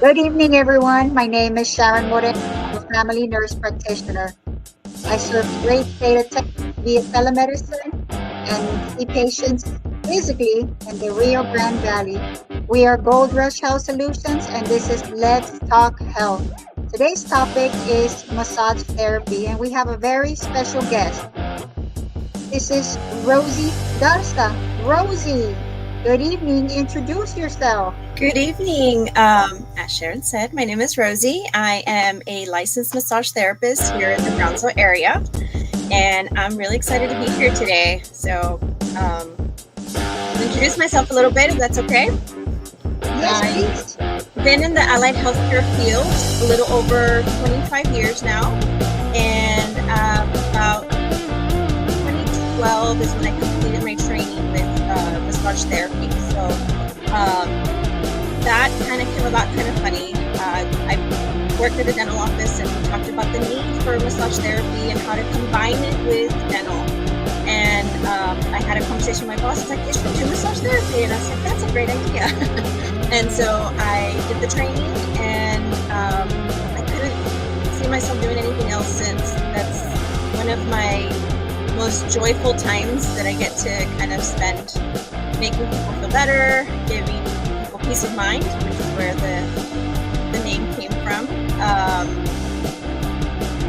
Good evening, everyone. My name is Sharon Moreno-Family Nurse Practitioner. I serve the great state of Texas via telemedicine and see patients physically in the Rio Grande Valley. We are Gold Rush Health Solutions, and this is Let's Talk Health. Today's topic is massage therapy, and we have a very special guest. This is Rosie Garza. Rosie, good evening. Introduce yourself. Good evening. As Sharon said, my name is Rosie. I am a licensed massage therapist here in the Brownsville area, and I'm really excited to be here today. I'll introduce myself a little bit, if that's okay. Yes, please. I've been in the allied healthcare field a little over 25 years now, and about 2012 is when I completed my training with massage therapy. That kind of came about kind of funny. I worked at a dental office and we talked about the need for massage therapy and how to combine it with dental. And I had a conversation with my boss. He's like, "You should do massage therapy." And I was like, "That's a great idea." And so I did the training, and I couldn't see myself doing anything else since that's one of my most joyful times that I get to kind of spend making people feel better, giving people peace of mind, which is where the name came from,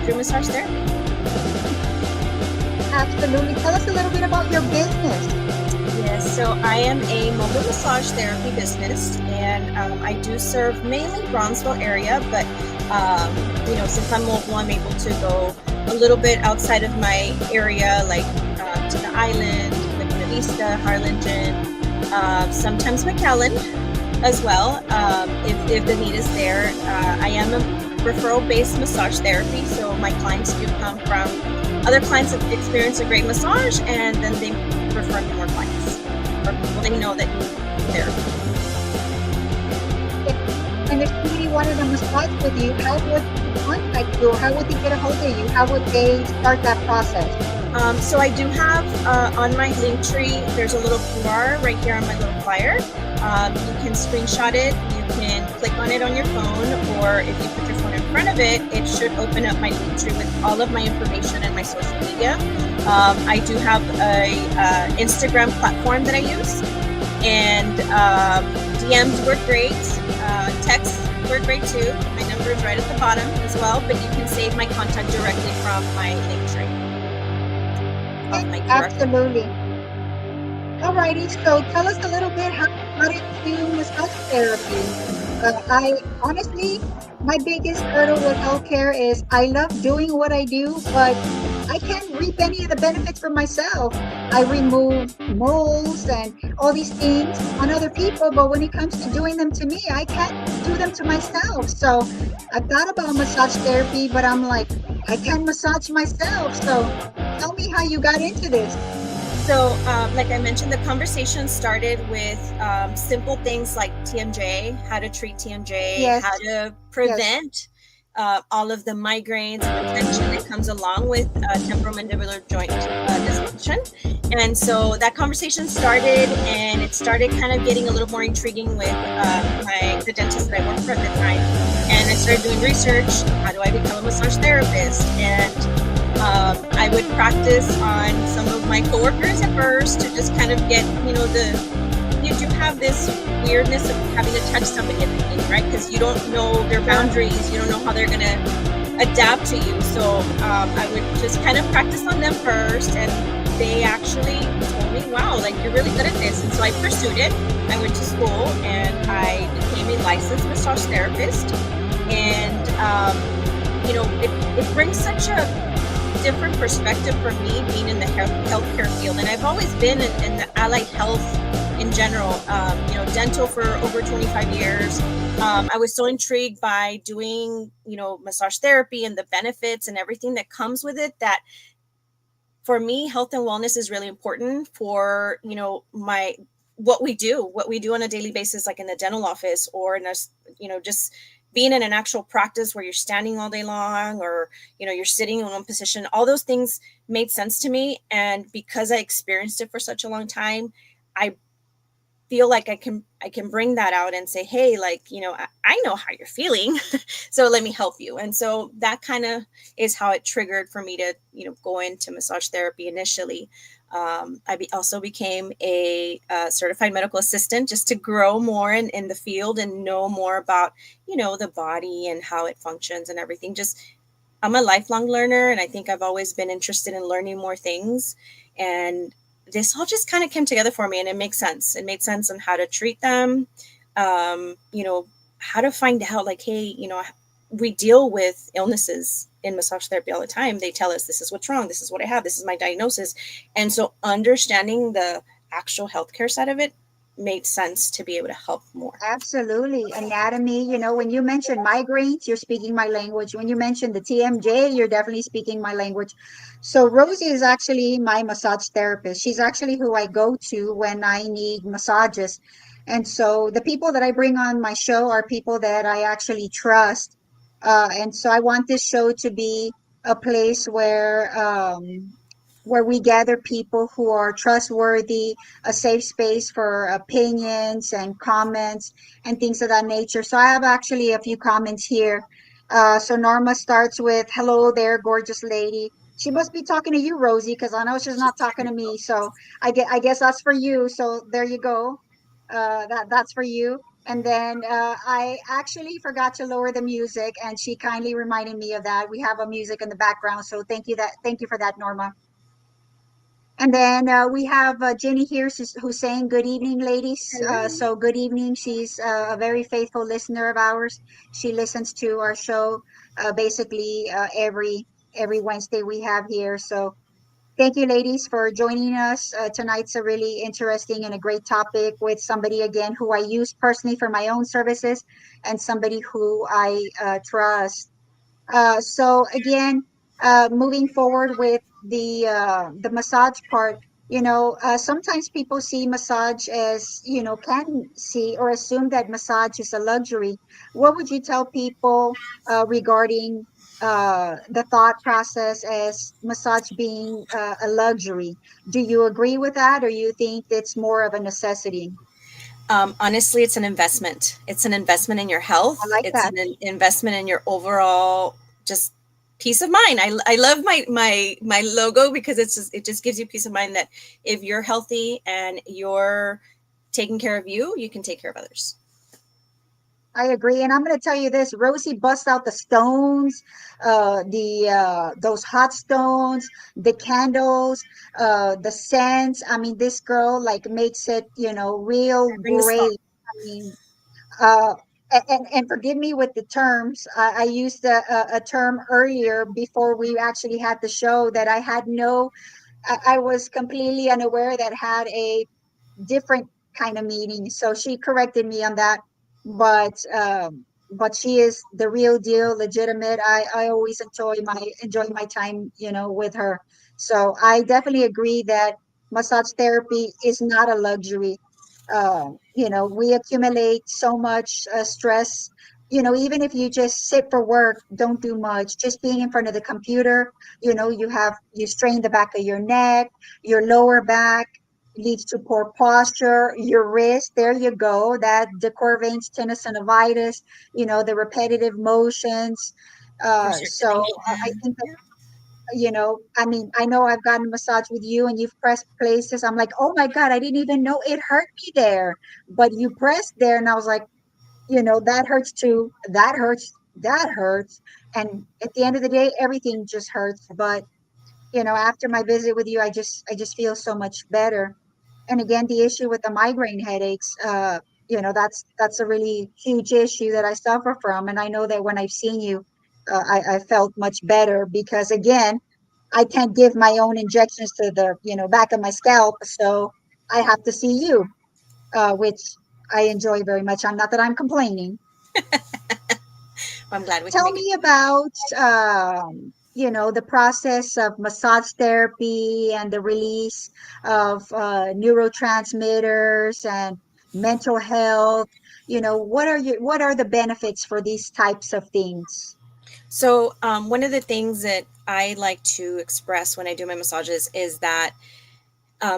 through massage therapy. Absolutely. Tell us a little bit about your business. Yes, so I am a mobile massage therapy business, and I do serve mainly Bronzeville area, but since I'm mobile, I'm able to go a little bit outside of my area, like to the island, Laguna Vista, Harlingen, sometimes McAllen as well, if the need is there. I am a referral-based massage therapy, so my clients do come from other clients that experience a great massage, and then they refer to more clients or people they know that need therapy. And if somebody wanted a massage with you, how would they contact you, or how would they get a hold of you? How would they start that process? So I do have on my link tree, there's a little QR right here on my little flyer. You can screenshot it, you can click on it on your phone, or if you put your phone in front of it, it should open up my link tree with all of my information and my social media. I do have a Instagram platform that I use, and DMs work great, texts work great too. My number is right at the bottom as well, but you can save my contact directly from my link tree. Absolutely. Alrighty, so tell us a little bit how you got into massage therapy. I honestly, my biggest hurdle with healthcare is I love doing what I do, but I can't reap any of the benefits for myself. I remove moles and all these things on other people, but when it comes to doing them to me, I can't do them to myself. So I thought about massage therapy, but I'm like, I can't massage myself. So tell me how you got into this. So, like I mentioned, the conversation started with simple things like TMJ, how to treat TMJ, Yes. how to prevent all of the migraines and the tension that comes along with temporomandibular joint dysfunction. And so that conversation started, and it started kind of getting a little more intriguing with the dentist that I worked for at the time. And I started doing research. How do I become a massage therapist? And I would practice on some of my coworkers at first to just kind of get, you do have this weirdness of having to touch somebody at the beginning, right? Because you don't know their boundaries, you don't know how they're going to adapt to you. So I would just kind of practice on them first, and they actually told me, "Wow, like you're really good at this." And so I pursued it. I went to school and I became a licensed massage therapist, and it brings such a different perspective for me being in the healthcare field. And I've always been in the allied health in general, dental for over 25 years. I was so intrigued by doing, massage therapy and the benefits and everything that comes with it, that for me, health and wellness is really important for, what we do on a daily basis, like in the dental office or in a, just being in an actual practice where you're standing all day long, or, you're sitting in one position. All those things made sense to me. And because I experienced it for such a long time, I feel like I can bring that out and say, hey, like, I know how you're feeling. So let me help you. And so that kind of is how it triggered for me to, go into massage therapy initially. Also became a certified medical assistant just to grow more in the field and know more about, the body and how it functions and everything. Just, I'm a lifelong learner, and I think I've always been interested in learning more things. And this all just kind of came together for me, and it makes sense. It made sense on how to treat them, how to find out, like, hey, we deal with illnesses in massage therapy all the time. They tell us, this is what's wrong, this is what I have, this is my diagnosis. And so understanding the actual healthcare side of it made sense to be able to help more. Absolutely. Anatomy, when you mention migraines, you're speaking my language. When you mention the TMJ, you're definitely speaking my language. So Rosie is actually my massage therapist. She's actually who I go to when I need massages. And so the people that I bring on my show are people that I actually trust. And so I want this show to be a place where we gather people who are trustworthy, a safe space for opinions and comments and things of that nature. So I have actually a few comments here. So Norma starts with, "Hello there, gorgeous lady." She must be talking to you, Rosie, because I know she's not talking to me. So I guess that's for you. So there you go. That's for you. And then I actually forgot to lower the music, and she kindly reminded me of that. We have a music in the background, so thank you for that, Norma. And then we have Jenny here who's saying, "Good evening, ladies." Hello. So good evening. She's a very faithful listener of ours. She listens to our show basically every Wednesday we have here. So thank you, ladies, for joining us. Tonight's a really interesting and a great topic with somebody again who I use personally for my own services and somebody who I trust. So again, moving forward with the massage part, sometimes people see massage as, can see or assume that massage is a luxury. What would you tell people regarding the thought process as massage being a luxury? Do you agree with that, or you think it's more of a necessity? Honestly, it's an investment. It's an investment in your I health. like It's that. an investment in your overall just peace of mind. I love my logo because it just gives you peace of mind that if you're healthy and you're taking care of you, you can take care of others. I agree, and I'm going to tell you this: Rosie busts out the stones, the those hot stones, the candles, the scents. I mean, this girl like makes it, real Bring the smoke. great. I mean, uh, and forgive me with the terms. I used a term earlier before we actually had the show that I had no. I was completely unaware that had a different kind of meaning. So she corrected me on that. But she is the real deal, legitimate. I always enjoy my time, with her. So I definitely agree that massage therapy is not a luxury. We accumulate so much stress. Even if you just sit for work, don't do much, just being in front of the computer, you strain the back of your neck, your lower back, leads to poor posture, your wrist, there you go, that the corvanes, tenosynovitis, the repetitive motions. Poor So I circulation. think that, Yeah. I mean, I know I've gotten a massage with you and you've pressed places. I'm like, oh my God, I didn't even know it hurt me there. But you pressed there and I was like, that hurts too. That hurts. That hurts. And at the end of the day, everything just hurts. But after my visit with you, I just feel so much better. And again, the issue with the migraine headaches, that's a really huge issue that I suffer from. And I know that when I've seen you, I felt much better because again, I can't give my own injections to the, back of my scalp. So I have to see you, which I enjoy very much. I'm not that I'm complaining. Well, I'm glad we can Tell make it. me about the process of massage therapy and the release of neurotransmitters and mental health. What are the benefits for these types of things? So, one of the things that I like to express when I do my massages is that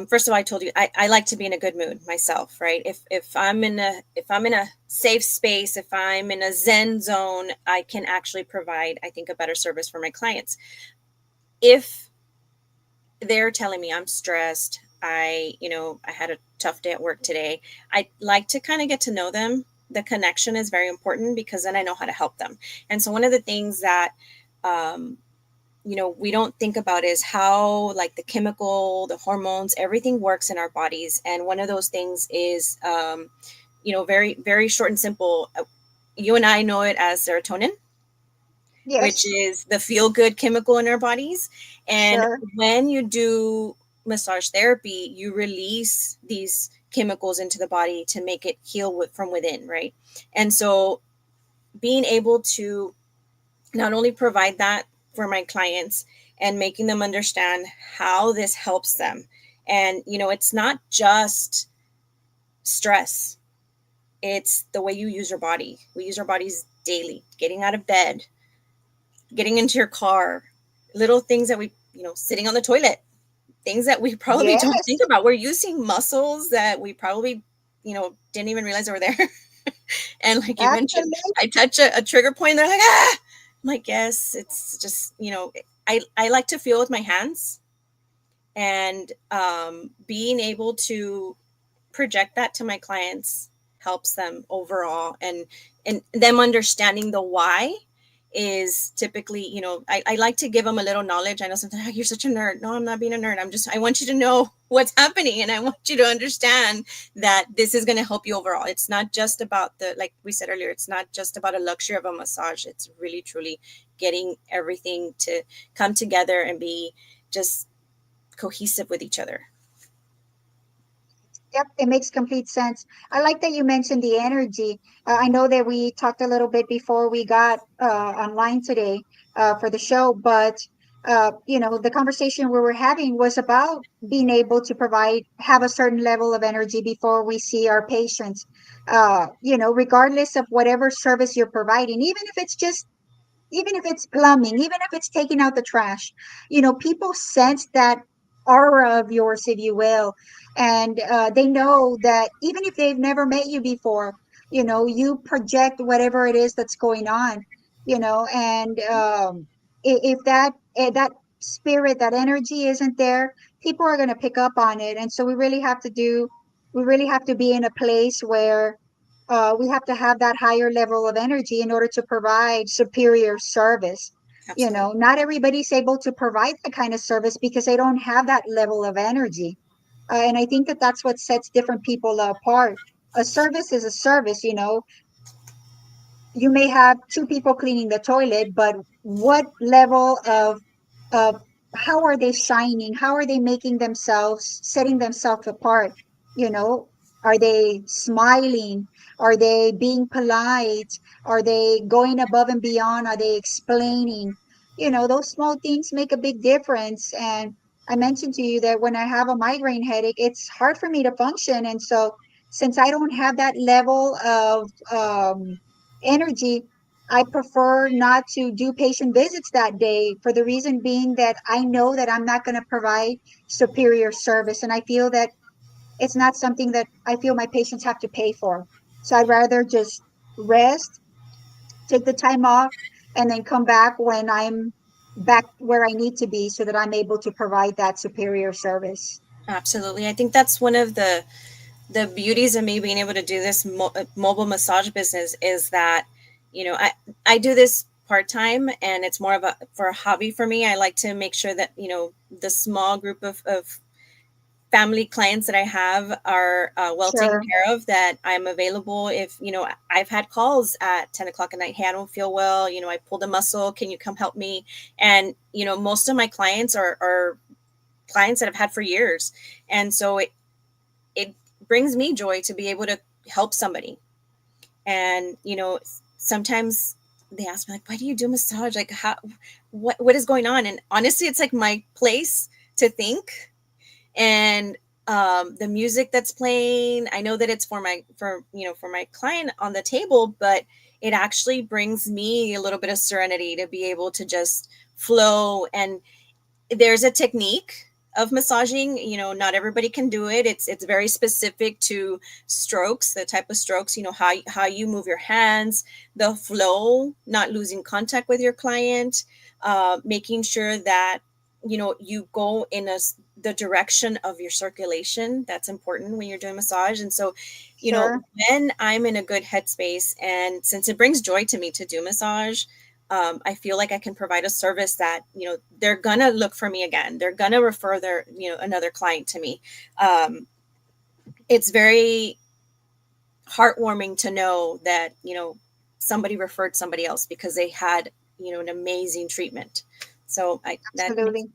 First of all, I told you I like to be in a good mood myself, right? If I'm in a safe space, if I'm in a Zen zone, I can actually provide, I think, a better service for my clients. If they're telling me I'm stressed, I had a tough day at work today, I like to kind of get to know them. The connection is very important because then I know how to help them. And so one of the things that um, we don't think about is how, like, the chemical, the hormones, everything works in our bodies. And one of those things is very, very short and simple. You and I know it as serotonin, which Yes, is the feel good chemical in our bodies. And sure. when you do massage therapy, you release these chemicals into the body to make it heal from within, right? And so being able to not only provide that for my clients and making them understand how this helps them. And, it's not just stress, it's the way you use your body. We use our bodies daily, getting out of bed, getting into your car, little things that sitting on the toilet, things that we probably don't Yes, think about. We're using muscles that we probably, didn't even realize they were there. And like you mentioned, absolutely. I touch a trigger point, and they're like, ah, I'm like, yes, it's just, I like to feel with my hands, and being able to project that to my clients helps them overall. And them understanding the why is typically, I like to give them a little knowledge. I know sometimes, "Oh, you're such a nerd." No, I'm not being a nerd. I want you to know what's happening, and I want you to understand that this is going to help you overall. It's not just about like we said earlier, it's not just about a luxury of a massage. It's really truly getting everything to come together and be just cohesive with each other. Yep, it makes complete sense. I like that you mentioned the energy. I know that we talked a little bit before we got online today for the show, but the conversation we were having was about being able to have a certain level of energy before we see our patients. Regardless of whatever service you're providing, even if it's plumbing, even if it's taking out the trash, people sense that aura of yours, if you will. And they know that even if they've never met you before, you project whatever it is that's going on, and if that spirit, that energy isn't there, people are going to pick up on it. And so we really have to be in a place where we have to have that higher level of energy in order to provide superior service. Absolutely. Not everybody's able to provide that kind of service because they don't have that level of energy. And I think that that's what sets different people apart. A service is a service. You may have two people cleaning the toilet, but what level of how are they shining? How are they making themselves, setting themselves apart? You know, are they smiling? Are they being polite? Are they going above and beyond? Are they explaining? Those small things make a big difference. And I mentioned to you that when I have a migraine headache, it's hard for me to function. And so, since I don't have that level of energy, I prefer not to do patient visits that day for the reason being that I know that I'm not going to provide superior service. And I feel that it's not something that I feel my patients have to pay for. So I'd rather just rest, take the time off, and then come back when I'm back where I need to be so that I'm able to provide that superior service. Absolutely. I think that's one of the beauties of me being able to do this mobile massage business is that, I do this part time, and it's more of a hobby for me. I like to make sure that, the small group of family clients that I have are well taken Sure. care of, that I'm available. If, I've had calls at 10 o'clock at night, "Hey, I don't feel well. I pulled a muscle. Can you come help me?" And, most of my clients are clients that I've had for years. And so it brings me joy to be able to help somebody. And sometimes they ask me, like, "Why do you do massage? Like, how, what is going on?" And honestly, it's like my place to think. And the music that's playing, I know that it's for my client on the table, but it actually brings me a little bit of serenity to be able to just flow. And there's a technique. of massaging. Not everybody can do it. It's very specific to strokes, the type of strokes, how you move your hands, the flow, not losing contact with your client, making sure that you go in the direction of your circulation. That's important when you're doing massage. And so, Sure. when I'm in a good headspace, and since it brings joy to me to do massage, I feel like I can provide a service that they're gonna look for me again. They're gonna refer their another client to me. It's very heartwarming to know that somebody referred somebody else because they had an amazing treatment. So I that makes Absolutely.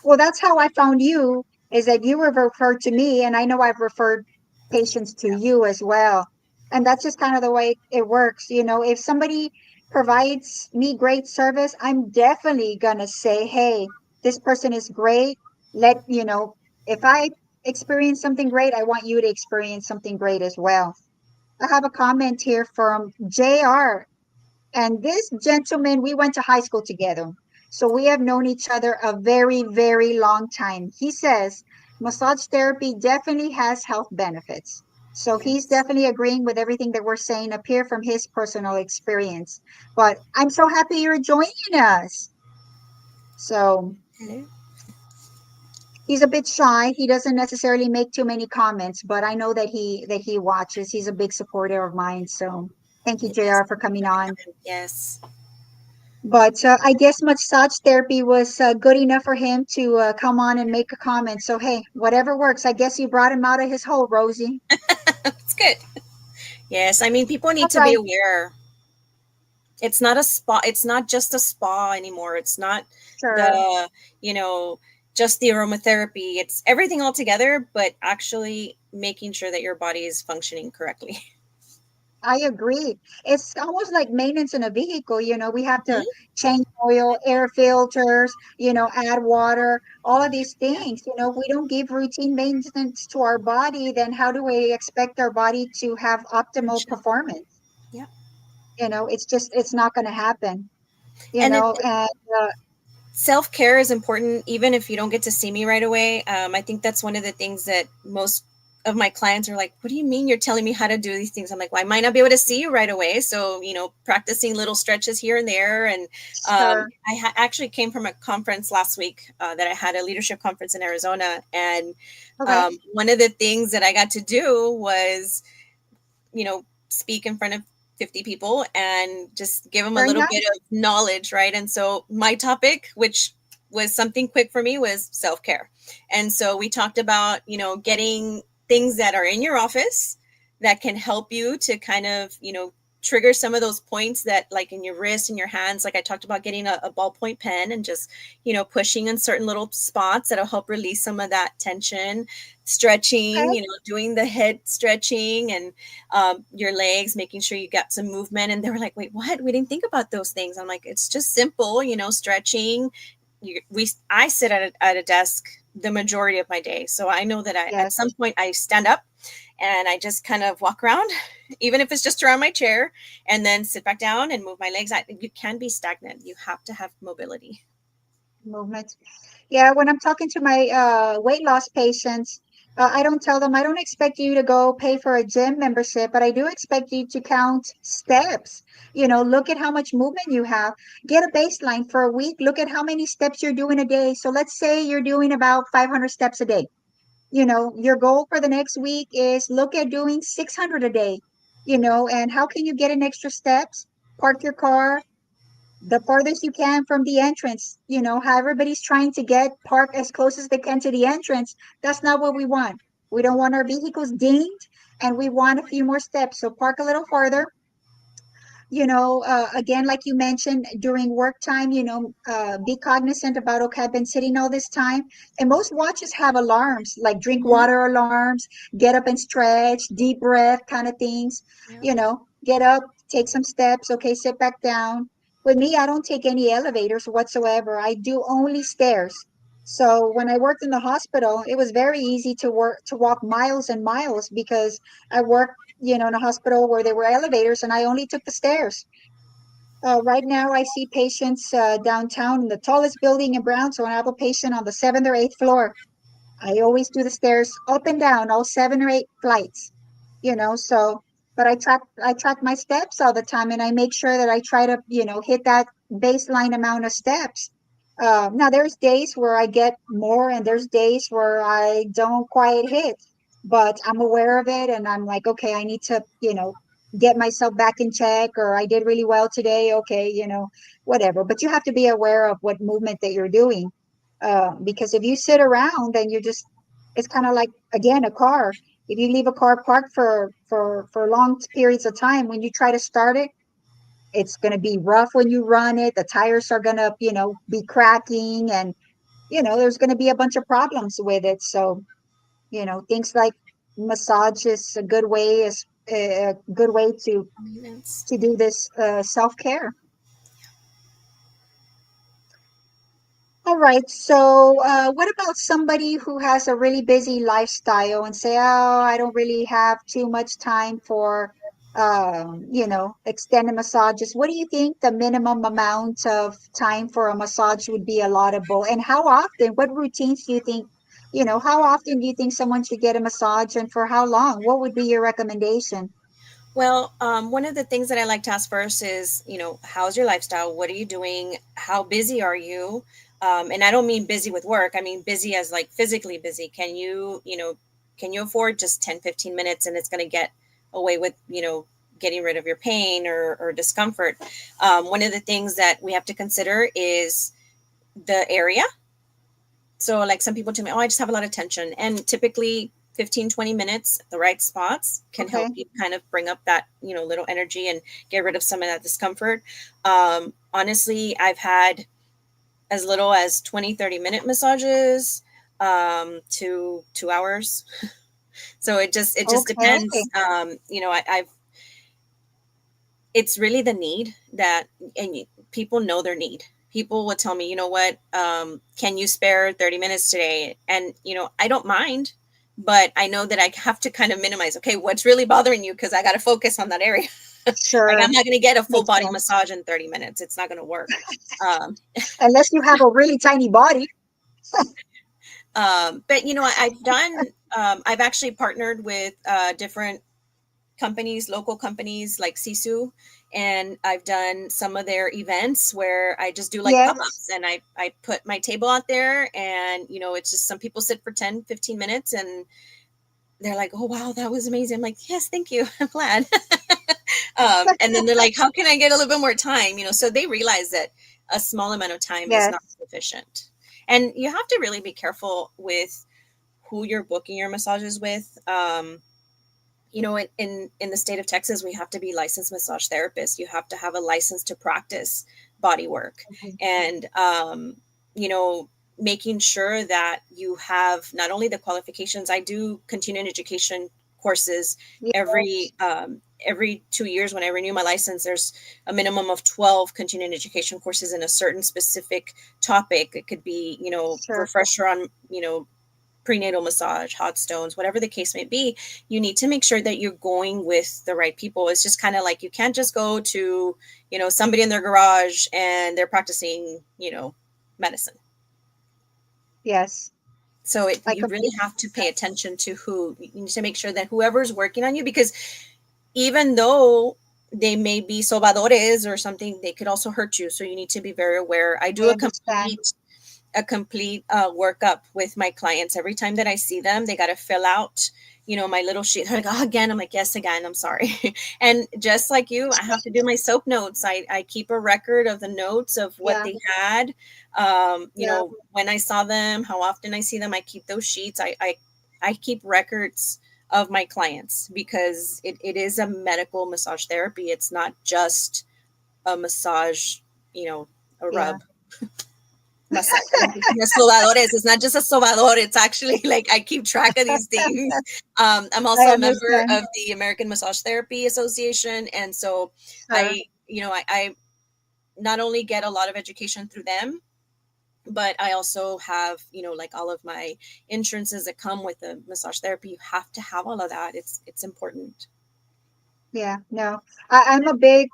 Well, that's how I found you, is that you were referred to me, and I know I've referred patients to you as well. And that's just kind of the way it works. If somebody provides me great service, I'm definitely gonna say, hey, this person is great. If I experience something great, I want you to experience something great as well. I have a comment here from JR. And this gentleman, we went to high school together. So we have known each other a very, very long time. He says massage therapy definitely has health benefits. So he's yes. definitely agreeing with everything that we're saying up here from his personal experience. But I'm so happy you're joining us. So Hello. he's a bit shy. He doesn't necessarily make too many comments, but I know that he watches. He's a big supporter of mine. So thank you, Yes. JR, for coming on. Yes. But I guess massage therapy was good enough for him to come on and make a comment. So, hey, whatever works. I guess you brought him out of his hole, Rosie. It's good. Yes, I mean, people All need to be right. aware. It's not a spa. It's not just a spa anymore. It's not Sure. the you know just the aromatherapy. It's everything all together, but actually making sure that your body is functioning correctly. I agree. It's almost like maintenance in a vehicle. We have to Mhm. change oil, air filters, add water, all of these Yeah. things. If we don't give routine maintenance to our body, then how do we expect our body to have optimal Function. performance? Yeah. It's not going to happen, And and self care is important, even if you don't get to see me right away. I think that's one of the things that most of my clients are like, "What do you mean you're telling me how to do these things?" I'm like, "Well, I might not be able to see you right away, so practicing little stretches here and there." And sure. actually came from a conference last week that I had, a leadership conference in Arizona, and Okay. one of the things that I got to do was speak in front of 50 people and just give them a Very little bit nice. of knowledge, right? And so my topic, which was something quick for me, was self care. And so we talked about, getting things that are in your office that can help you to kind of, trigger some of those points that, like in your wrist and your hands. Like I talked about getting a ballpoint pen and just, pushing in certain little spots that'll help release some of that tension, stretching, Okay. doing the head stretching, and your legs, making sure you got some movement. And they were like, wait, what? We didn't think about those things. I'm like, it's just simple, stretching. I sit at a desk the majority of my day. So I know that at Yes. some point I stand up and I just kind of walk around, even if it's just around my chair, and then sit back down and move my legs. You can be stagnant. You have to have mobility. Movement. Yeah. When I'm talking to my weight loss patients, I don't tell them, I don't expect you to go pay for a gym membership, but I do expect you to count steps. Look at how much movement you have. Get a baseline for a week. Look at how many steps you're doing a day. So let's say you're doing about 500 steps a day. Your goal for the next week is look at doing 600 a day. And how can you get an extra steps? Park your car the farthest you can from the entrance. How everybody's trying to get park as close as they can to the entrance. That's not what we want. We don't want our vehicles dinged, and we want a few more steps. So park a little farther. Again, like you mentioned, during work time, be cognizant about, okay, I've been sitting all this time. And most watches have alarms, like drink Mhm. water alarms, get up and stretch, deep breath kind of things. Yeah. Get up, take some steps, okay, sit back down. With me, I don't take any elevators whatsoever. I do only stairs. So when I worked in the hospital, it was very easy to walk miles and miles because I worked in a hospital where there were elevators and I only took the stairs. Right now, I see patients downtown in the tallest building in Brown. So I have a patient on the seventh or eighth floor. I always do the stairs up and down, all seven or eight flights, so but I track my steps all the time and I make sure that I try to, hit that baseline amount of steps. Now there's days where I get more and there's days where I don't quite hit, but I'm aware of it and I'm like, okay, I need to, get myself back in check, or I did really well today. Okay, whatever. But you have to be aware of what movement that you're doing. Because if you sit around, then it's kind of like, again, a car. If you leave a car parked for long periods of time, when you try to start it, it's going to be rough when you run it. The tires are going to, be cracking, and, there's going to be a bunch of problems with it. So, things like massage is a good way Maintenance. to do this self-care. All right. So, what about somebody who has a really busy lifestyle and say, "Oh, I don't really have too much time for, extended massages." What do you think the minimum amount of time for a massage would be allowable, and how often? What routines do you think, how often do you think someone should get a massage, and for how long? What would be your recommendation? Well, one of the things that I like to ask first is, how's your lifestyle? What are you doing? How busy are you? And I don't mean busy with work. I mean busy as like physically busy. Can you afford just 10, 15 minutes and it's going to get away with, getting rid of your pain or discomfort? One of the things that we have to consider is the area. So like some people tell me, oh, I just have a lot of tension. And typically 15, 20 minutes at the right spots can help Okay. you kind of bring up that, little energy and get rid of some of that discomfort. Honestly, I've had as little as 20, 30-minute massages to 2 hours. So it just Okay. depends. I've it's really the need that, people know their need. People will tell me, you know what, can you spare 30 minutes today? And, I don't mind, but I know that I have to kind of minimize, okay, what's really bothering you? Because I got to focus on that area. Like I'm Sure. not going to get a full Makes body sense. massage in 30 minutes. It's not going to work. Um, Unless you have a really tiny body. but, I've actually partnered with different companies, local companies like Sisu, and I've done some of their events where I just do like Yes. pop-ups and I put my table out there and it's just some people sit for 10, 15 minutes and they're like, oh wow, that was amazing. I'm like, yes, thank you. I'm glad. And then they're like, how can I get a little bit more time? So they realize that a small amount of time is not Yes. sufficient. And you have to really be careful with who you're booking your massages with. In the state of Texas, we have to be licensed massage therapists. You have to have a license to practice body work, Okay. and you know, making sure that you have not only the qualifications. I do continuing education courses Yes. every 2 years when I renew my license. There's a minimum of 12 continuing education courses in a certain specific topic. It could be, Sure. refresher on, prenatal massage, hot stones, whatever the case may be. You need to make sure that you're going with the right people. It's just kind of like you can't just go to, somebody in their garage and they're practicing, medicine. Yes. So I you really completely have to pay understand. attention to who you need to make sure that whoever's working on you, because even though they may be sobadores or something, they could also hurt you. So you need to be very aware. I do I understand. a complete workup with my clients. Every time that I see them, they got to fill out, my little sheet. They're like, oh, again. I'm like, yes, again. I'm sorry. And just like you, I have to do my soap notes. I keep a record of the notes of what Yeah. they had. Yeah. When I saw them, how often I see them, I keep those sheets. I keep records of my clients because it is a medical massage therapy. It's not just a massage, a Yeah. rub. Sobadores. It's not just a sobador. It's actually like I keep track of these things. I'm I also a member understand. of the American Massage Therapy Association, and so Sure. I not only get a lot of education through them, but I also have like all of my insurances that come with the massage therapy. You have to have all of that. It's important. Yeah. No. I'm a big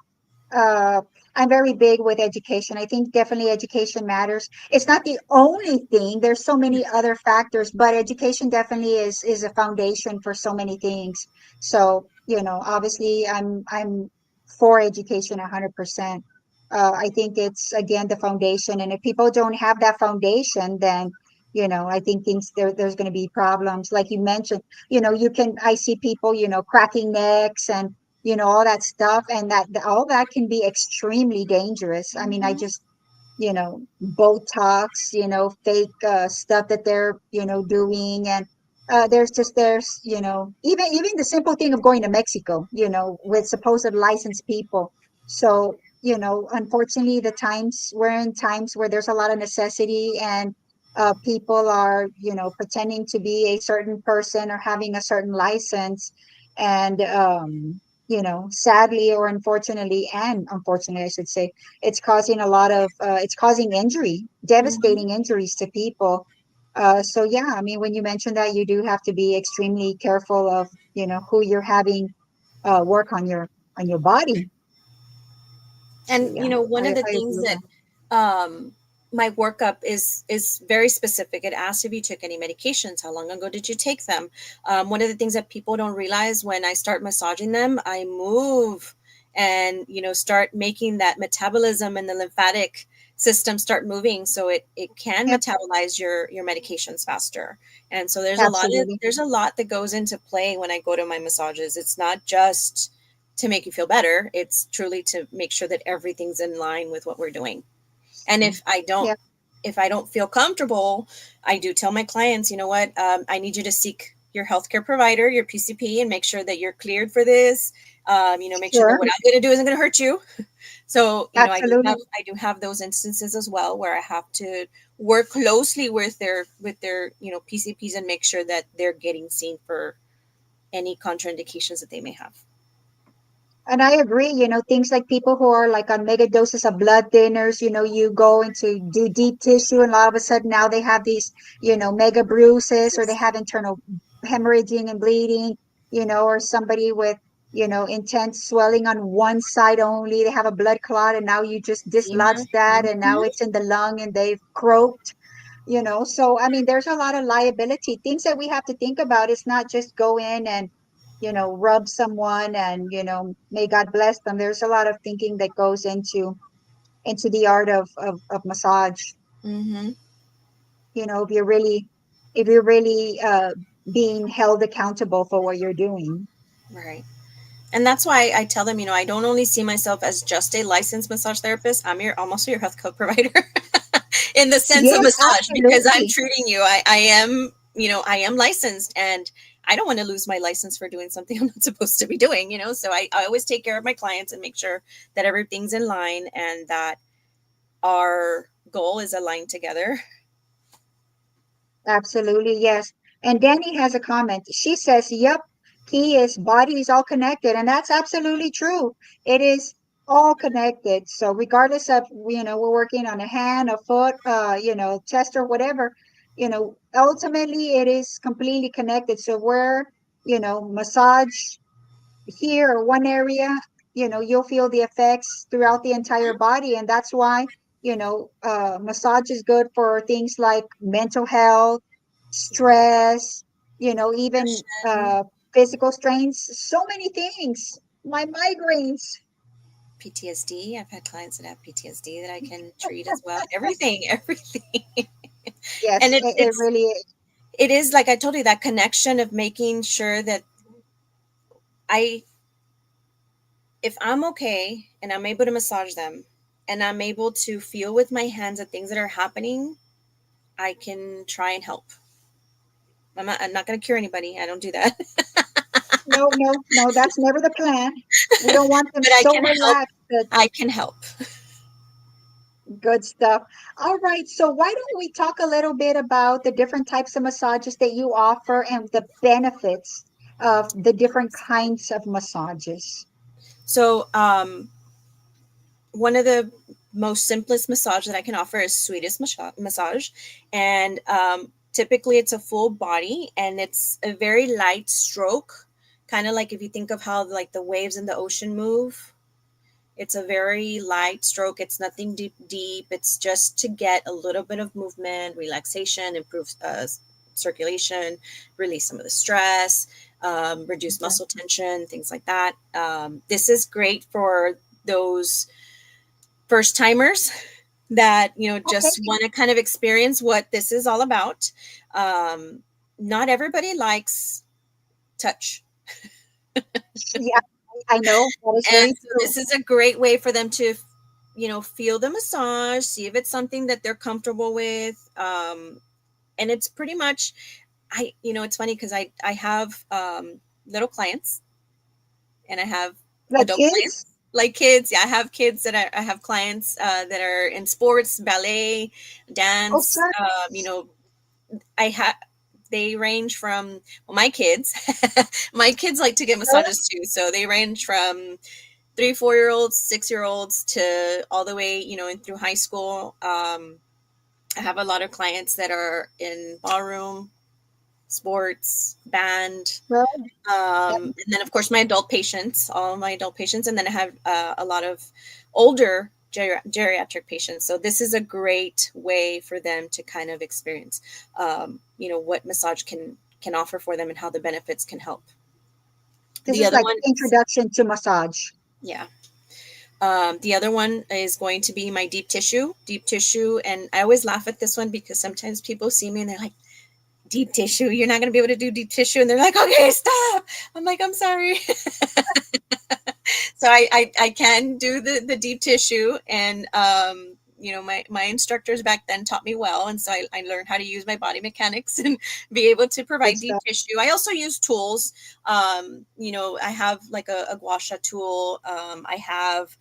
uh, I'm very big with education. I think definitely education matters. It's not the only thing. There's so many other factors, but education definitely is a foundation for so many things. So, obviously I'm for education 100%. I think it's again the foundation. And if people don't have that foundation, then I think there's going to be problems. Like you mentioned, I see people, cracking necks and all that stuff, and all that can be extremely dangerous. I mean, I Mm-hmm. just, Botox, fake stuff that they're, doing. And there's, even the simple thing of going to Mexico, with supposed licensed people. So, unfortunately, we're in times where there's a lot of necessity, and people are, pretending to be a certain person or having a certain license. And, sadly or unfortunately, and unfortunately, I should say, it's causing Mm-hmm. devastating injuries to people. So yeah, I mean, when you mention that, you do have to be extremely careful of, who you're having work on your body. So And yeah, one of the I agree things with that that. my workup is very specific. It asks if you took any medications, how long ago did you take them. One of the things that people don't realize, when I start massaging them, I move and start making that metabolism and the lymphatic system start moving, so it can Yep, metabolize your medications faster. And so absolutely. there's a lot that goes into play when I go to my massages. It's not just to make you feel better, it's truly to make sure that everything's in line with what we're doing. And So, yeah, if I don't feel comfortable, I do tell my clients, you know what, I need you to seek your healthcare provider, your PCP, and make sure that you're cleared for this. Make sure that sure, what I'm going to do isn't going to hurt you. So, absolutely. I do have those instances as well where I have to work closely with their PCPs and make sure that they're getting seen for any contraindications that they may have. And I agree, things like people who are like on mega doses of blood thinners, you go into do deep tissue, and all of a sudden now they have these, mega bruises, or they have internal hemorrhaging and bleeding, or somebody with, intense swelling on one side only, they have a blood clot, and now you just dislodge that, and now Mhm. it's in the lung and they've croaked. So I mean, there's a lot of liability things that we have to think about. It's not just go in and rub someone and may God bless them. There's a lot of thinking that goes into the art of massage. Mhm. If you're really being held accountable for what you're doing. Right. And that's why I tell them, I don't only see myself as just a licensed massage therapist. I'm also your health code provider in the sense of Yes, massage, because I'm absolutely. treating you. I am, I am licensed, and I don't want to lose my license for doing something I'm not supposed to be doing, So I always take care of my clients and make sure that everything's in line and that our goal is aligned together. Absolutely, yes. And Danny has a comment. She says, "Yep, key is body is all connected," and that's absolutely true. It is all connected. So regardless of we're working on a hand, a foot, chest or whatever, ultimately it is completely connected. So where massage here or one area, you'll feel the effects throughout the entire body. And that's why, massage is good for things like mental health, stress, even Depression, physical strains, so many things. My migraines. PTSD. I've had clients that have PTSD that I can treat as well. Everything, everything. And Yes, it really is. it is like I told you, that connection of making sure that I if I'm okay and I'm able to massage them and I'm able to feel with my hands the things that are happening, I can try and help. I'm not going to cure anybody. I don't do that. No, no, no, that's never the plan. We don't want them But I so can help. relaxed that. I can help. Good stuff. All right. So why don't we talk a little bit about the different types of massages that you offer and the benefits of the different kinds of massages? So, one of the most simplest massage that I can offer is sweetest massage, and typically it's a full body and it's a very light stroke, kind of like if you think of how like the waves in the ocean move. It's a very light stroke. It's nothing deep. It's just to get a little bit of movement, relaxation, improve circulation, release some of the stress, reduce Okay. muscle tension, things like that. This is great for those first timers that Okay. just want to kind of experience what this is all about. Um, Not everybody likes touch, Yeah, I know. That is and very so true. this is a great way for them to feel the massage, see if it's something that they're comfortable with. And it's pretty much, it's funny because I have little clients, and I have Like adult clients kids? like kids. Yeah, I have kids I have clients that are in sports, ballet, Oh, dance. gosh. I have They range from, well, my kids my kids like to get Sure. massages too, so they range from 3, 4 year olds, 6 year olds, to all the way and through high school. I have a lot of clients that are in ballroom, sports, band, Sure. Yep. and then of course my adult patients, all my adult patients, and then I have a lot of older geriatric patients. So this is a great way for them to kind of experience, what massage can offer for them and how the benefits can help. This The is other like one, introduction to massage. yeah. The other one is going to be my deep tissue. And I always laugh at this one because sometimes people see me and they're like, deep tissue, you're not going to be able to do deep tissue. And they're like, okay, stop. I'm like, I'm sorry. So I can do the deep tissue. And, my instructors back then taught me well. And so I learned how to use my body mechanics and be able to Good provide deep stuff. tissue. I also use tools. I have like a gua sha tool. I have,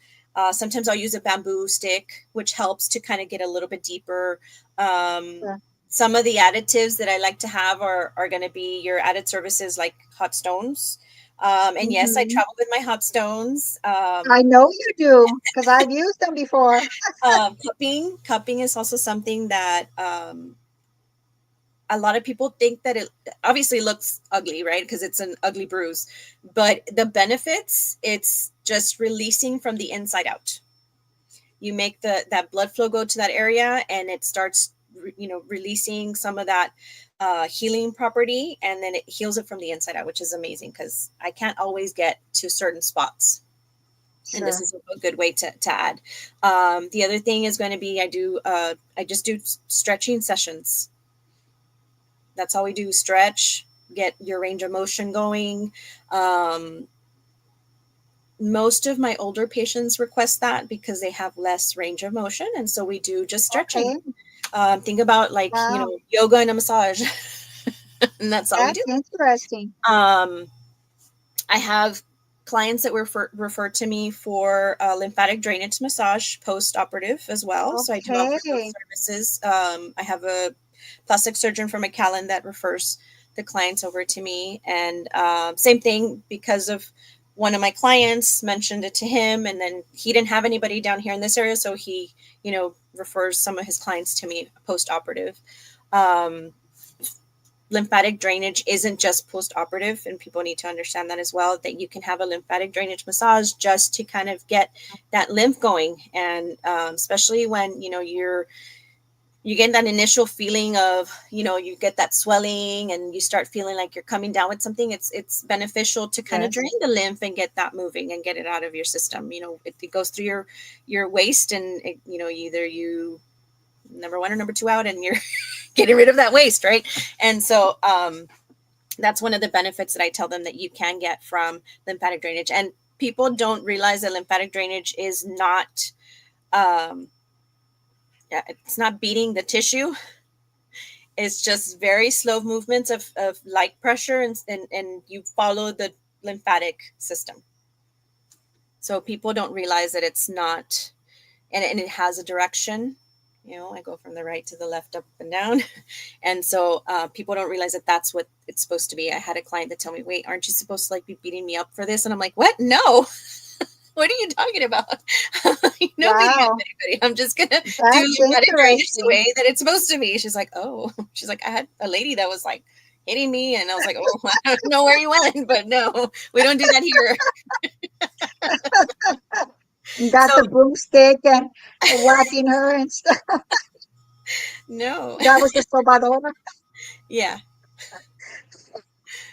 sometimes I'll use a bamboo stick, which helps to kind of get a little bit deeper. Um, Sure. some of the additives that I like to have are going to be your added services like hot stones. And yes, I Hmm. travel with my hot stones. I know you do because I've used them before. Cupping is also something that a lot of people think that it obviously looks ugly, right? Because it's an ugly bruise. But the benefits, it's just releasing from the inside out. You make that blood flow go to that area, and it starts releasing some of that healing property, and then it heals it from the inside out, which is amazing because I can't always get to certain spots, and this Sure. is a good way to add. The other thing is going to be, I just do stretching sessions. That's all we do: stretch, get your range of motion going. um, Most of my older patients request that because they have less range of motion, and so we do just stretching. Okay. Think about, like, Wow. yoga and a massage, and that's all we do. That's interesting. Um, I have clients that refer to me for lymphatic drainage massage post operative as well. So I do offer those Okay. services. I have a plastic surgeon from McAllen that refers the clients over to me. And same thing, because of one of my clients mentioned it to him, and then he didn't have anybody down here in this area. So he, refers some of his clients to me post operative. Um, Lymphatic drainage isn't just post-operative, and people need to understand that as well, that you can have a lymphatic drainage massage just to kind of get that lymph going. And especially when you get that initial feeling of, you get that swelling and you start feeling like you're coming down with something, it's beneficial to kind of drain Yes. the lymph and get that moving and get it out of your system. It goes through your waist, and either you number one or number two out, and you're getting rid of that waste, right? And so that's one of the benefits that I tell them that you can get from lymphatic drainage. And people don't realize that lymphatic drainage is not, um, it's not beating the tissue. It's just very slow movements of light pressure, and you follow the lymphatic system. So people don't realize that it's not, and it has a direction. I go from the right to the left, up and down. And so people don't realize that that's what it's supposed to be. I had a client that tell me, wait, aren't you supposed to, like, be beating me up for this? And I'm like, what? No. What are you talking about? No beating up Wow. anybody. I'm just going to do That's lymphatic drainage the interesting. way that it's supposed to be. She's like, oh. She's like, I had a lady that was like hitting me. And I was like, oh, I don't know where you went, but no, we don't do that here. Got So the broomstick and whacking her and stuff. no. That was the sobadora. Yeah.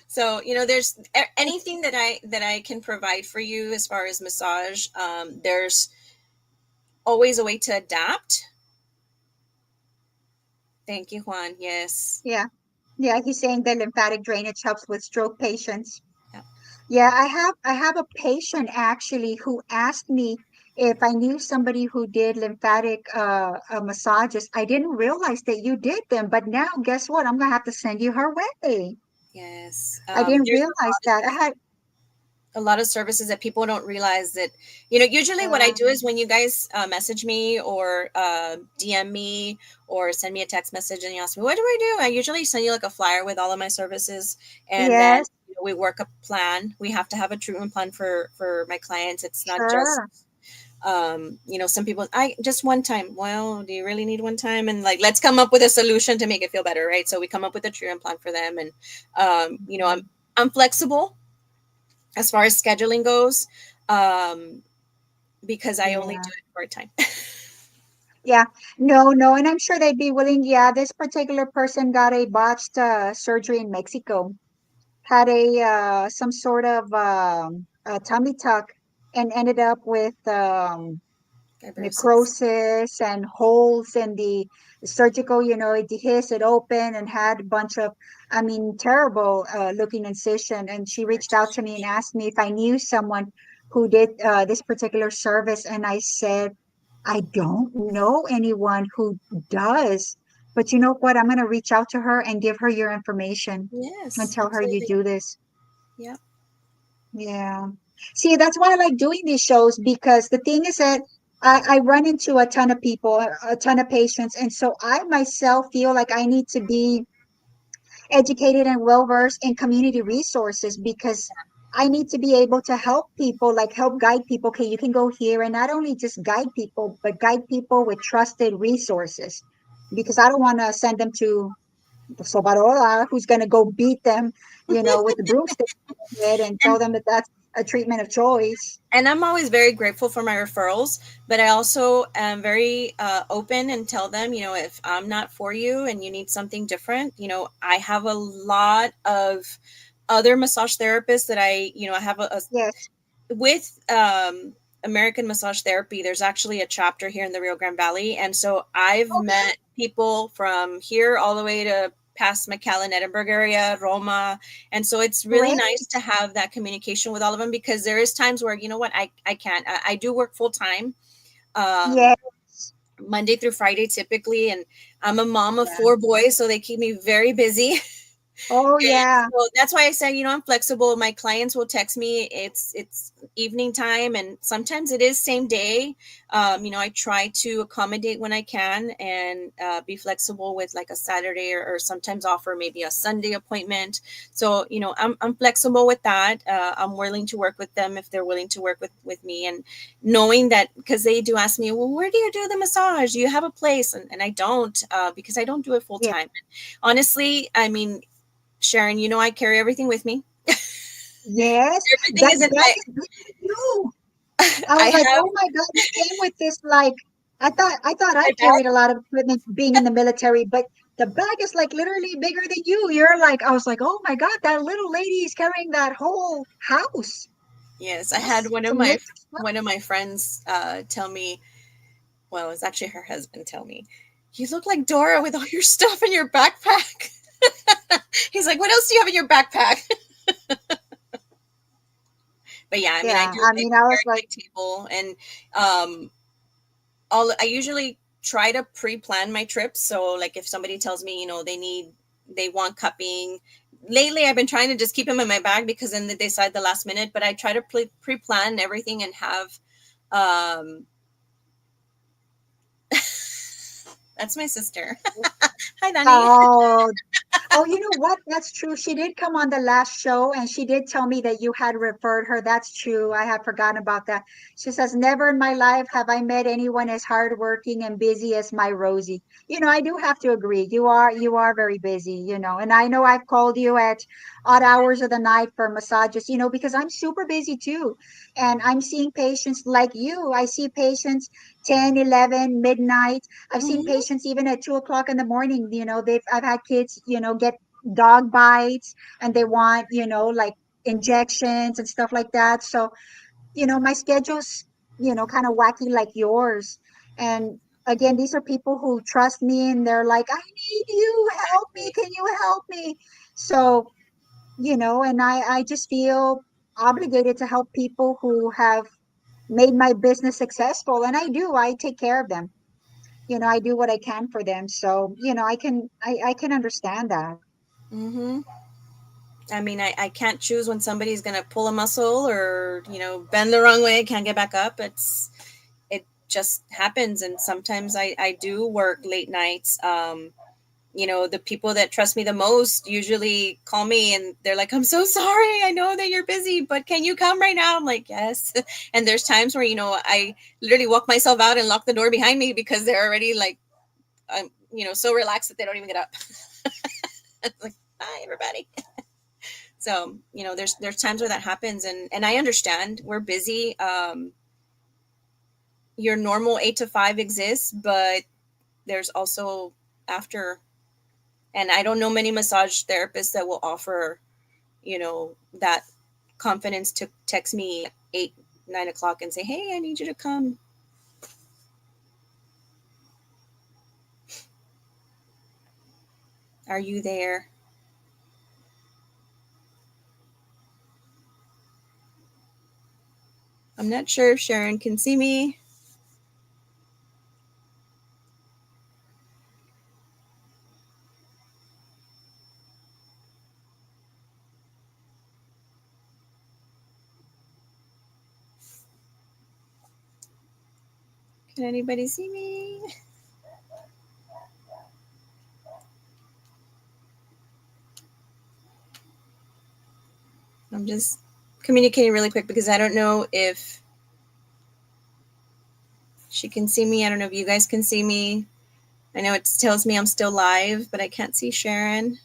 So, there's anything that I can provide for you as far as massage. There's always a way to adapt. Thank you, Juan. Yes. Yeah. Yeah, he's saying the lymphatic drainage helps with stroke patients. Yeah. Yeah, I have a patient actually who asked me if I knew somebody who did lymphatic massages. I didn't realize that you did them, but now guess what? I'm gonna have to send you her way. Yes. I didn't There's realize that. I had a lot of services that people don't realize that, usually what I uh, do is when you guys message me or DM me or send me a text message and you ask me, what do I do? I usually send you like a flyer with all of my services. And then yes, we work a plan. We have to have a treatment plan for my clients. It's not just, sure. some people, I just one time. Well, do you really need one time? And like, let's come up with a solution to make it feel better. Right. So we come up with a treatment plan for them. And, Mhm. I'm flexible as far as scheduling goes, um, because I only Yeah. do it part time. Yeah. No, no, and I'm sure they'd be willing. Yeah, this particular person got a botched surgery in Mexico. Had a some sort of a tummy tuck and ended up with Fibrosis. necrosis and holes in the surgical, it hissed it open and had a bunch of, I mean, terrible looking incision. And she reached out to me and asked me if I knew someone who did this particular service. And I said, I don't know anyone who does. But you know what? I'm going to reach out to her and give her your information and Yes, tell her you absolutely. do this. Yeah. Yeah. See, that's why I like doing these shows because the thing is that I run into a ton of people, a ton of patients. And so I myself feel like I need to be educated and well versed in community resources because I need to be able to help people, like help guide people. Okay, you can go here and not only just guide people, but guide people with trusted resources because I don't want to send them to Sobarola, who's going to go beat them, with the broomstick on their head and tell And them that that's a treatment of choice. and I'm always very grateful for my referrals, but I also am very open and tell them, if I'm not for you and you need something different, I have a lot of other massage therapists that I have Yes. with American Massage Therapy, there's actually a chapter here in the Rio Grande Valley. And so I've Okay. met people from here all the way to past McAllen, Edinburgh area, Roma. And so it's really nice to Great. have that communication with all of them because there is times where, you know what, I can't. I do work full time, um, Yes. Monday through Friday typically. And I'm a mom of Yeah. 4 boys, so they keep me very busy. Oh, And yeah. so that's why I said, I'm flexible. My clients will text me. It's evening time, and sometimes it is same day. I try to accommodate when I can and be flexible with like a Saturday or sometimes offer maybe a Sunday appointment. So I'm flexible with that. I'm willing to work with them if they're willing to work with me, and knowing that because they do ask me, well, where do you do the massage? Do you have a place? And I don't because I don't do it full Yeah. time. Honestly, I mean, Sharon, I carry everything with me. Yes. Everything That is in bag my. is big for you. I I was like, have oh my God, you came with this like I thought I my bag. carried a lot of equipment being in the military, but the bag is like literally bigger than you. You're like, I was like, oh my God, that little lady is carrying that whole house. Yes, I had That's some major stuff. one of my friends tell me. Well, it's actually her husband tell me, "You look like Dora with all your stuff in your backpack." He's like, "What else do you have in your backpack?" But yeah, I mean, Yeah. I I mean, do I was carry like, my table, and um, all I usually try to pre-plan my trips. So like if somebody tells me, they want cupping. Lately, I've been trying to just keep them in my bag because then they decide the last minute. But I try to pre-plan everything and have. Um, that's my sister. Hi, Danny. oh, Oh, you know what? That's true. She did come on the last show and she did tell me that you had referred her. That's true. I had forgotten about that. She says, never in my life have I met anyone as hardworking and busy as my Rosie. You know, I do have to agree. You are very busy, and I know I've called you at odd hours of the night for massages, because I'm super busy too. And I'm seeing patients like you. I see patients 10, 11, midnight. I've seen Mhm. patients even at 2 o'clock in the morning. I've had kids, get dog bites and they want, like injections and stuff like that. So, my schedule's, kind of wacky like yours. And again, these are people who trust me and they're like, I need you, help me. Can you help me? So, and I just feel obligated to help people who have made my business successful. And I take care of them. I do what I can for them. So, I can understand that. Mhm. I mean, I can't choose when somebody's gonna pull a muscle or bend the wrong way, can't get back up. It just happens, and sometimes I do work late nights. The people that trust me the most usually call me and they're like, I'm so sorry. I know that you're busy, but can you come right now? I'm like, yes. And there's times where, I literally walk myself out and lock the door behind me because they're already like, so relaxed that they don't even get up. It's like, hi, everybody. So, there's times where that happens and I understand we're busy. Your normal 8 to 5 exists, but there's also after, and I don't know many massage therapists that will offer that confidence to text me at 8, 9 o'clock and say, hey, I need you to come. Are you there? I'm not sure if Sharon can see me. Can anybody see me? I'm just communicating really quick because I don't know if she can see me. I don't know if you guys can see me. I know it tells me I'm still live, but I can't see Sharon.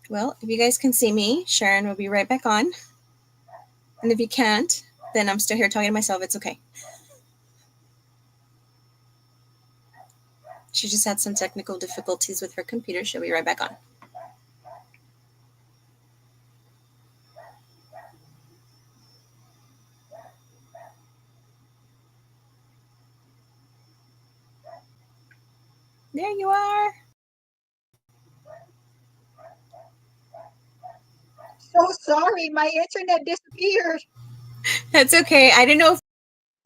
Well, if you guys can see me, Sharon will be right back on. And if you can't, then I'm still here talking to myself. It's okay. She just had some technical difficulties with her computer. She'll be right back on. There you are. So sorry, my internet disappeared. That's okay. I didn't know if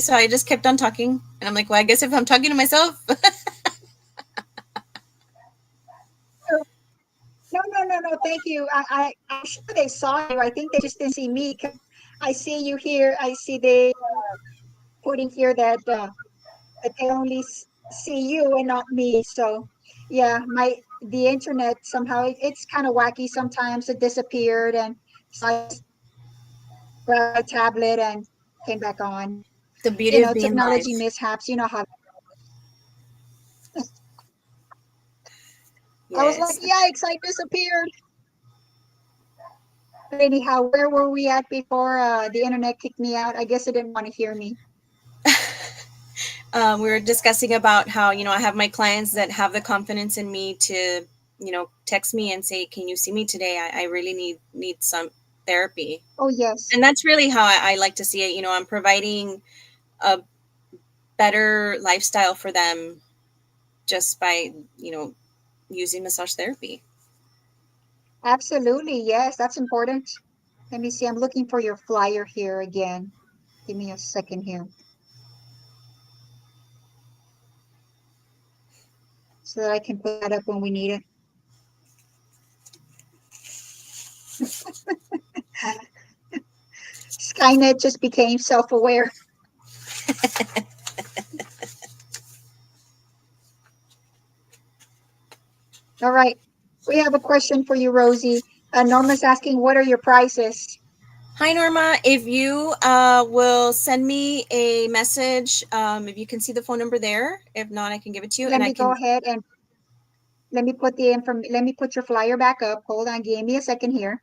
so I just kept on talking. And I'm like, well, I guess if I'm talking to myself. No, no, no, no. Thank you. I'm sure they saw you. I think they just didn't see me because I see you here. I see they putting here that they only see you and not me. So, yeah, the internet somehow it's kind of wacky. Sometimes it disappeared, and so I just grabbed my tablet and came back on. The beauty of being live. Technology mishaps. You know how I was like, Yes. yikes, I disappeared. But anyhow, where were we at before the internet kicked me out? I guess it didn't want to hear me. We were discussing about how, I have my clients that have the confidence in me to, text me and say, can you see me today? I really need some therapy. Oh, yes. And that's really how I like to see it. I'm providing a better lifestyle for them just by, using massage therapy. Absolutely. Yes, that's important. Let me see. I'm looking for your flyer here again. Give me a second here. so that I can put that up when we need it. Skynet just became self-aware. All right. We have a question for you, Rosie. Norma's asking, what are your prices? Hi, Norma. If you will send me a message, if you can see the phone number there. If not, I can give it to you, Let and I me go can. ahead and let me put your flyer back up. Hold on, give me a second here.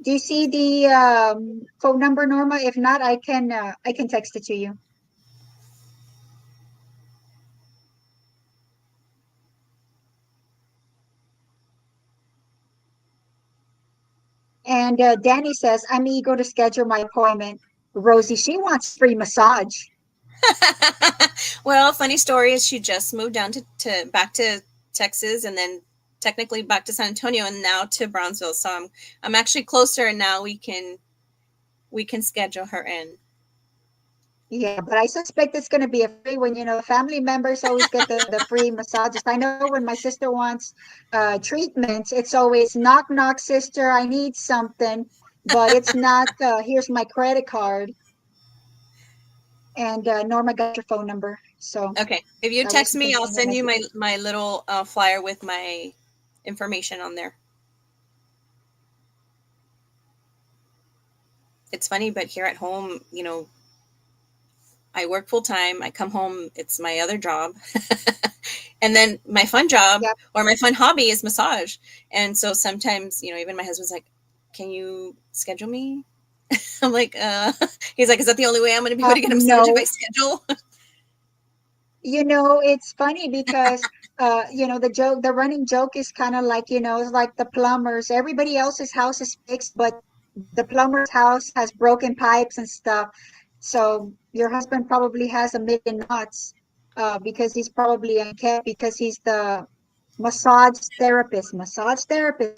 Do you see the phone number, Norma? If not, I can text it to you. And Danny says, I'm eager to schedule my appointment. Rosie, she wants free massage. Well, funny story is she just moved down to back to Texas, and then technically back to San Antonio, and now to Brownsville. So I'm actually closer, and now we can schedule her in. Yeah, but I suspect it's going to be a free one. You know, family members always get the free massages. I know when my sister wants treatments, it's always knock, knock, sister, I need something, but it's not, here's my credit card. And Norma got your phone number. So Okay, if you that text was a me, I'll convenient send you message. my little flyer with my information on there. It's funny, but here at home, I work full time. I come home, it's my other job. And then my fun job Yep. or my fun hobby is massage. And so sometimes, even my husband's like, can you schedule me? I'm like, he's like, is that the only way I'm going to be able to get a massage if I No, schedule? it's funny because the running joke is kind of like, it's like the plumbers. Everybody else's house is fixed, but the plumber's house has broken pipes and stuff. So your husband probably has a million knots because he's probably unkept because he's the massage therapist's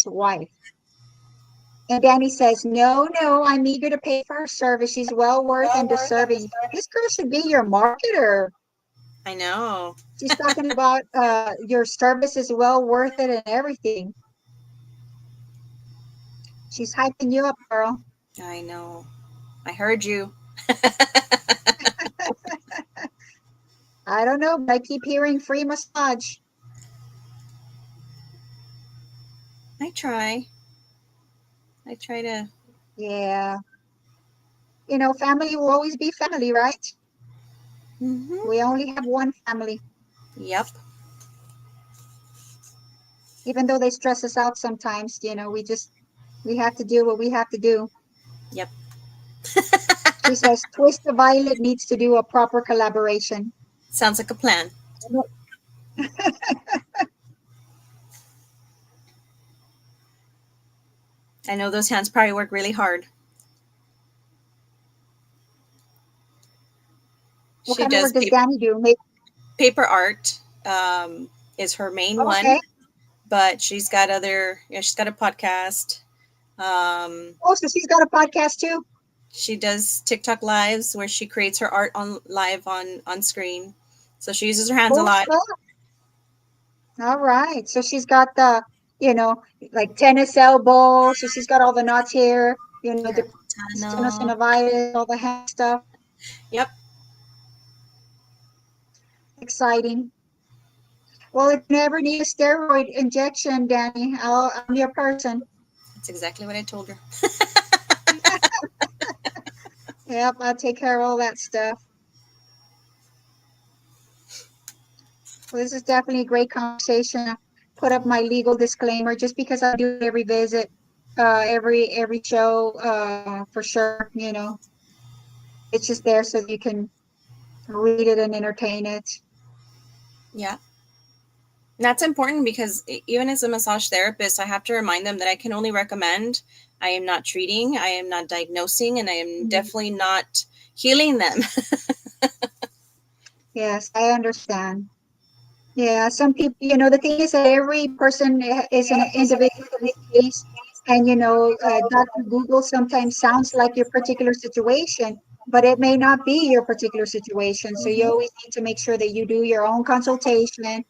wife. And Danny says, no, no, I'm eager to pay for her service. She's well worth and deserving. This girl should be your marketer. I know. She's talking about your service is well worth it and everything. She's hyping you up, girl. I know. I heard you. I don't know, but I keep hearing free massage. I try. I try to. Yeah. Family will always be family, right? Hmm. We only have one family, Yep. even though they stress us out sometimes. We have to do what we have to do. Yep. She says, Twist the Violet needs to do a proper collaboration. Sounds like a plan. I know those hands probably work really hard. What She kind of does work does Danny do? paper art, is her main Oh, one, okay. but she's got other. Yeah, she's got a podcast. Um, Oh, so she's got a podcast too. she does TikTok lives where she creates her art on live on screen. So she uses her hands a Cool lot. stuff. All right. So she's got the, you know, like tennis elbow. So she's got all the knots here, the Carpal tunnel. tenosynovitis, all the hand stuff. Yep, Exciting. Well, if you ever need a steroid injection, Danny, I'm your person. that's exactly what I told her. Yep, I'll take care of all that stuff. Well, this is definitely a great conversation. Put up my legal disclaimer just because I do it every visit, every show, for sure. It's just there so you can read it and entertain it. Yeah. That's important because even as a massage therapist, I have to remind them that I can only recommend. I am not treating, I am not diagnosing, and I am Mhm. definitely not healing them. Yes, I understand. Yeah, some people, the thing is that every person is an individual case, and Dr. Google sometimes sounds like your particular situation. but it may not be your particular situation. So you always need to make sure that you do your own consultation,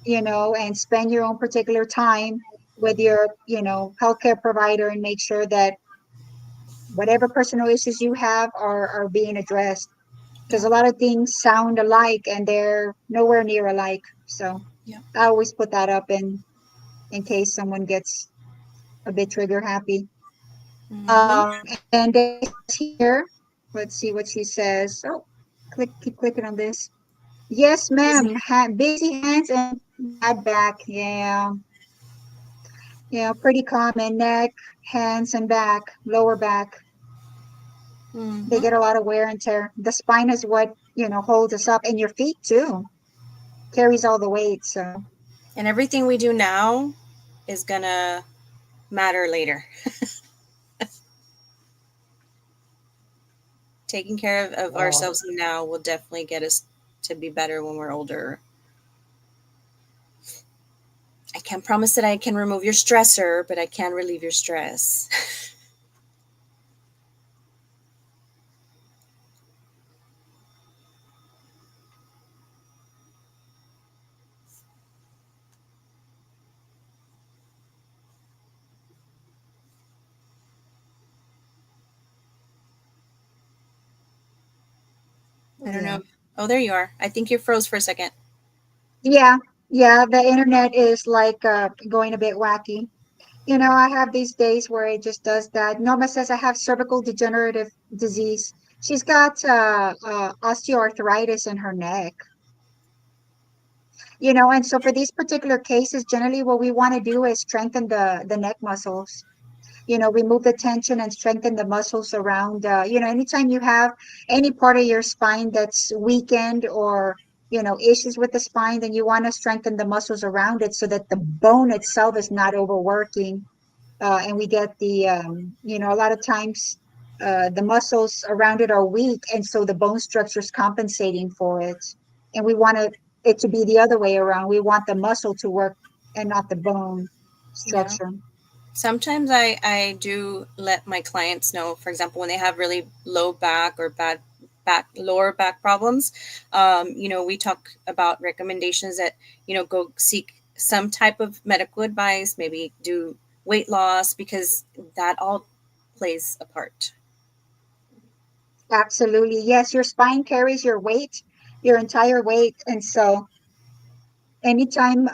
and spend your own particular time with your, healthcare provider, and make sure that whatever personal issues you have are being addressed. Because Yeah. a lot of things sound alike and they're nowhere near alike. So Yeah. I always put that up in case someone gets a bit trigger happy. Mm-hmm. And then it says here, let's see what she says. Oh, keep clicking on this. Yes, ma'am. Busy hands and bad back. Yeah. Yeah, pretty common. Neck, hands, and back, lower back. They Mm-hmm. get a lot of wear and tear. The spine is what, holds us up, and your feet too. Carries all the weight. So And everything we do now is gonna matter later. Taking care of ourselves now will definitely get us to be better when we're older. I can't promise that I can remove your stressor, but I can relieve your stress. I don't yeah. know. Oh, there you are. I think you froze for a second. Yeah. Yeah. The internet is like going a bit wacky. I have these days where it just does that. Norma says I have cervical degenerative disease. She's got osteoarthritis in her neck. And so for these particular cases, generally what we want to do is strengthen the neck muscles, remove the tension and strengthen the muscles around, anytime you have any part of your spine that's weakened or, issues with the spine, then you want to strengthen the muscles around it so that the bone itself is not overworking. And we get a lot of times the muscles around it are weak, and so the bone structure is compensating for it. And we want it to be the other way around. We want the muscle to work and not the bone Yeah. structure. Sometimes I do let my clients know, for example, when they have really low back or bad lower back problems, we talk about recommendations that, go seek some type of medical advice, maybe do weight loss, because that all plays a part. Absolutely. Yes, your spine carries your weight, your entire weight. And so anytime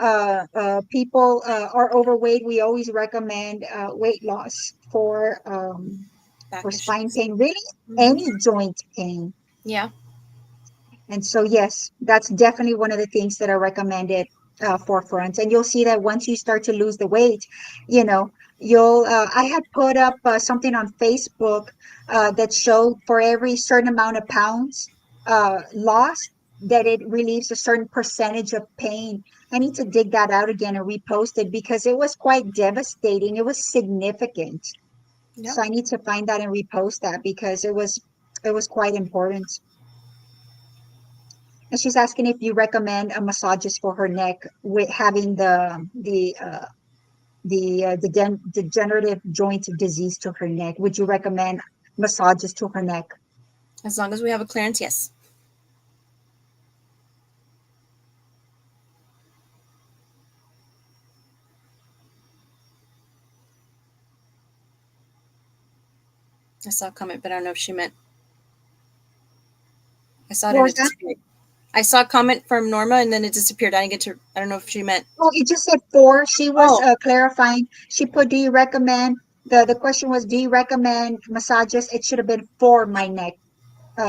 people are overweight, we always recommend weight loss Back for spine issues. pain, really Hmm. any joint pain. Yeah. And so, yes, that's definitely one of the things that are recommended forefront. And you'll see that once you start to lose the weight, you know, I had put up something on Facebook that showed for every certain amount of pounds lost, that it relieves a certain percentage of pain. I need to dig that out again and repost it because it was quite devastating. It was significant. Yep. So I need to find that and repost that because it was quite important. And she's asking if you recommend a massages for her neck with having the degenerative joint disease to her neck. Would you recommend massages to her neck? As long as we have a clearance, yes. I saw a comment, but I don't know if she meant. I saw it What and was it that? disappeared. I saw a comment from Norma and then it disappeared. I didn't get to. I don't know if she meant. Oh, it just said four. She was Oh, clarifying. She put, do you recommend, the question was, do you recommend massages? It should have been for my neck.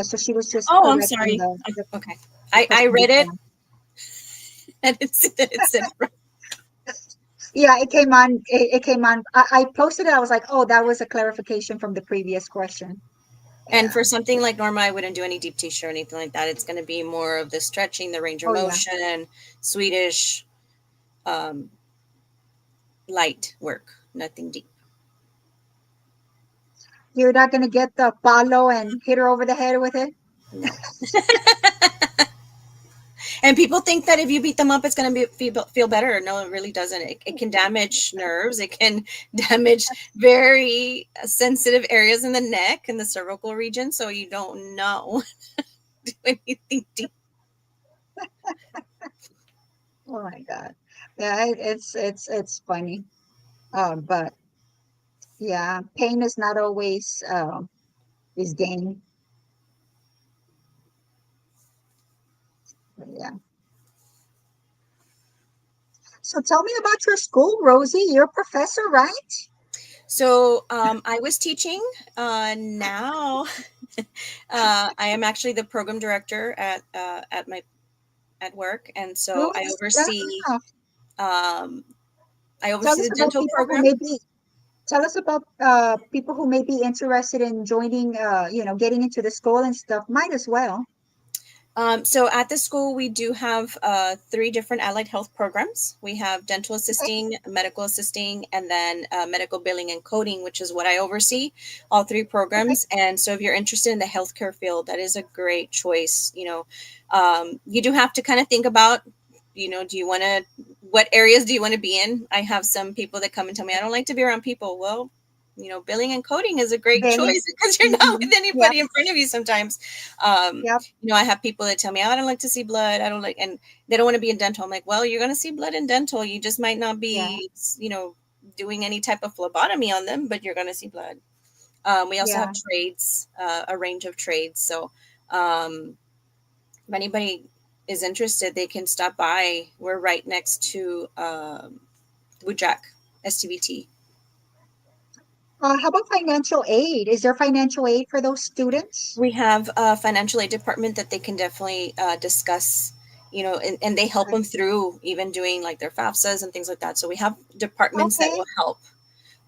So she was just oh, I'm correcting sorry. the Okay, the I question read it before. and it said Yeah, it came on. I posted it. I was like, oh, that was a clarification from the previous question. And Yeah. for something like Norma, I wouldn't do any deep tissue or anything like that. It's going to be more of the stretching, the range of Oh, yeah. motion, Swedish, um, light work, nothing deep. You're not gonna get the palo and hit her over the head with it. No. And people think that if you beat them up, it's going to feel better. No, it really doesn't. It can damage nerves. It can damage very sensitive areas in the neck and the cervical region. So you don't know do anything deep. Oh my God. Yeah, it's funny. But yeah, pain is not always is gain. But yeah. So tell me about your school, Rosie. You're a professor, right? So I was teaching. Now I am actually the program director at my at work, and so Good stuff. um, I Tell oversee us the about dental people who program. may be tell us about people who may be interested in joining getting into the school and stuff. Might as well. So at the school, we do have three different allied health programs. We have dental Okay. assisting, medical assisting, and then medical billing and coding, which is what I oversee, all three Okay. programs. And so if you're interested in the healthcare field, that is a great choice. You do have to kind of think about, do you want to, what areas do you want to be in? I have some people that come and tell me, I don't like to be around people. Well, billing and coding is a great Billing. choice because you're not Mm-hmm. with Yep. anybody in front of you sometimes. Um, Yep. I have people that tell me, oh, I don't like to see blood. I don't like, and they don't want to be in dental. I'm like, well, you're going to see blood in dental. You just might not Yeah. be, doing any type of phlebotomy on them, but you're going to see blood. We also have Yeah. trades, a range of trades. So um, if anybody is interested, they can stop by. We're right next to Woodjack, STBT. How about financial aid? Is there financial aid for those students? We have a financial aid department that they can definitely discuss, and they help Okay. them through even doing like their FAFSAs and things like that. So we have departments that Okay. will help.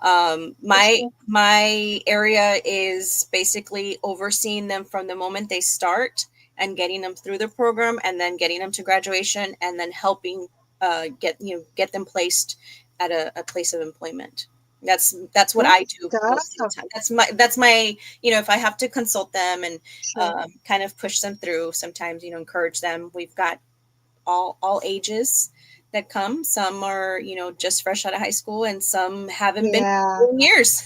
Um, That's my good. my area is basically overseeing them from the moment they start and getting them through the program, and then getting them to graduation, and then helping get them placed at a place of employment. That's what Good I do most of the stuff. time. That's my if I have to consult them and Sure. kind of push them through, sometimes encourage them. We've got all ages that come. Some are just fresh out of high school, and some haven't been Yeah. in years.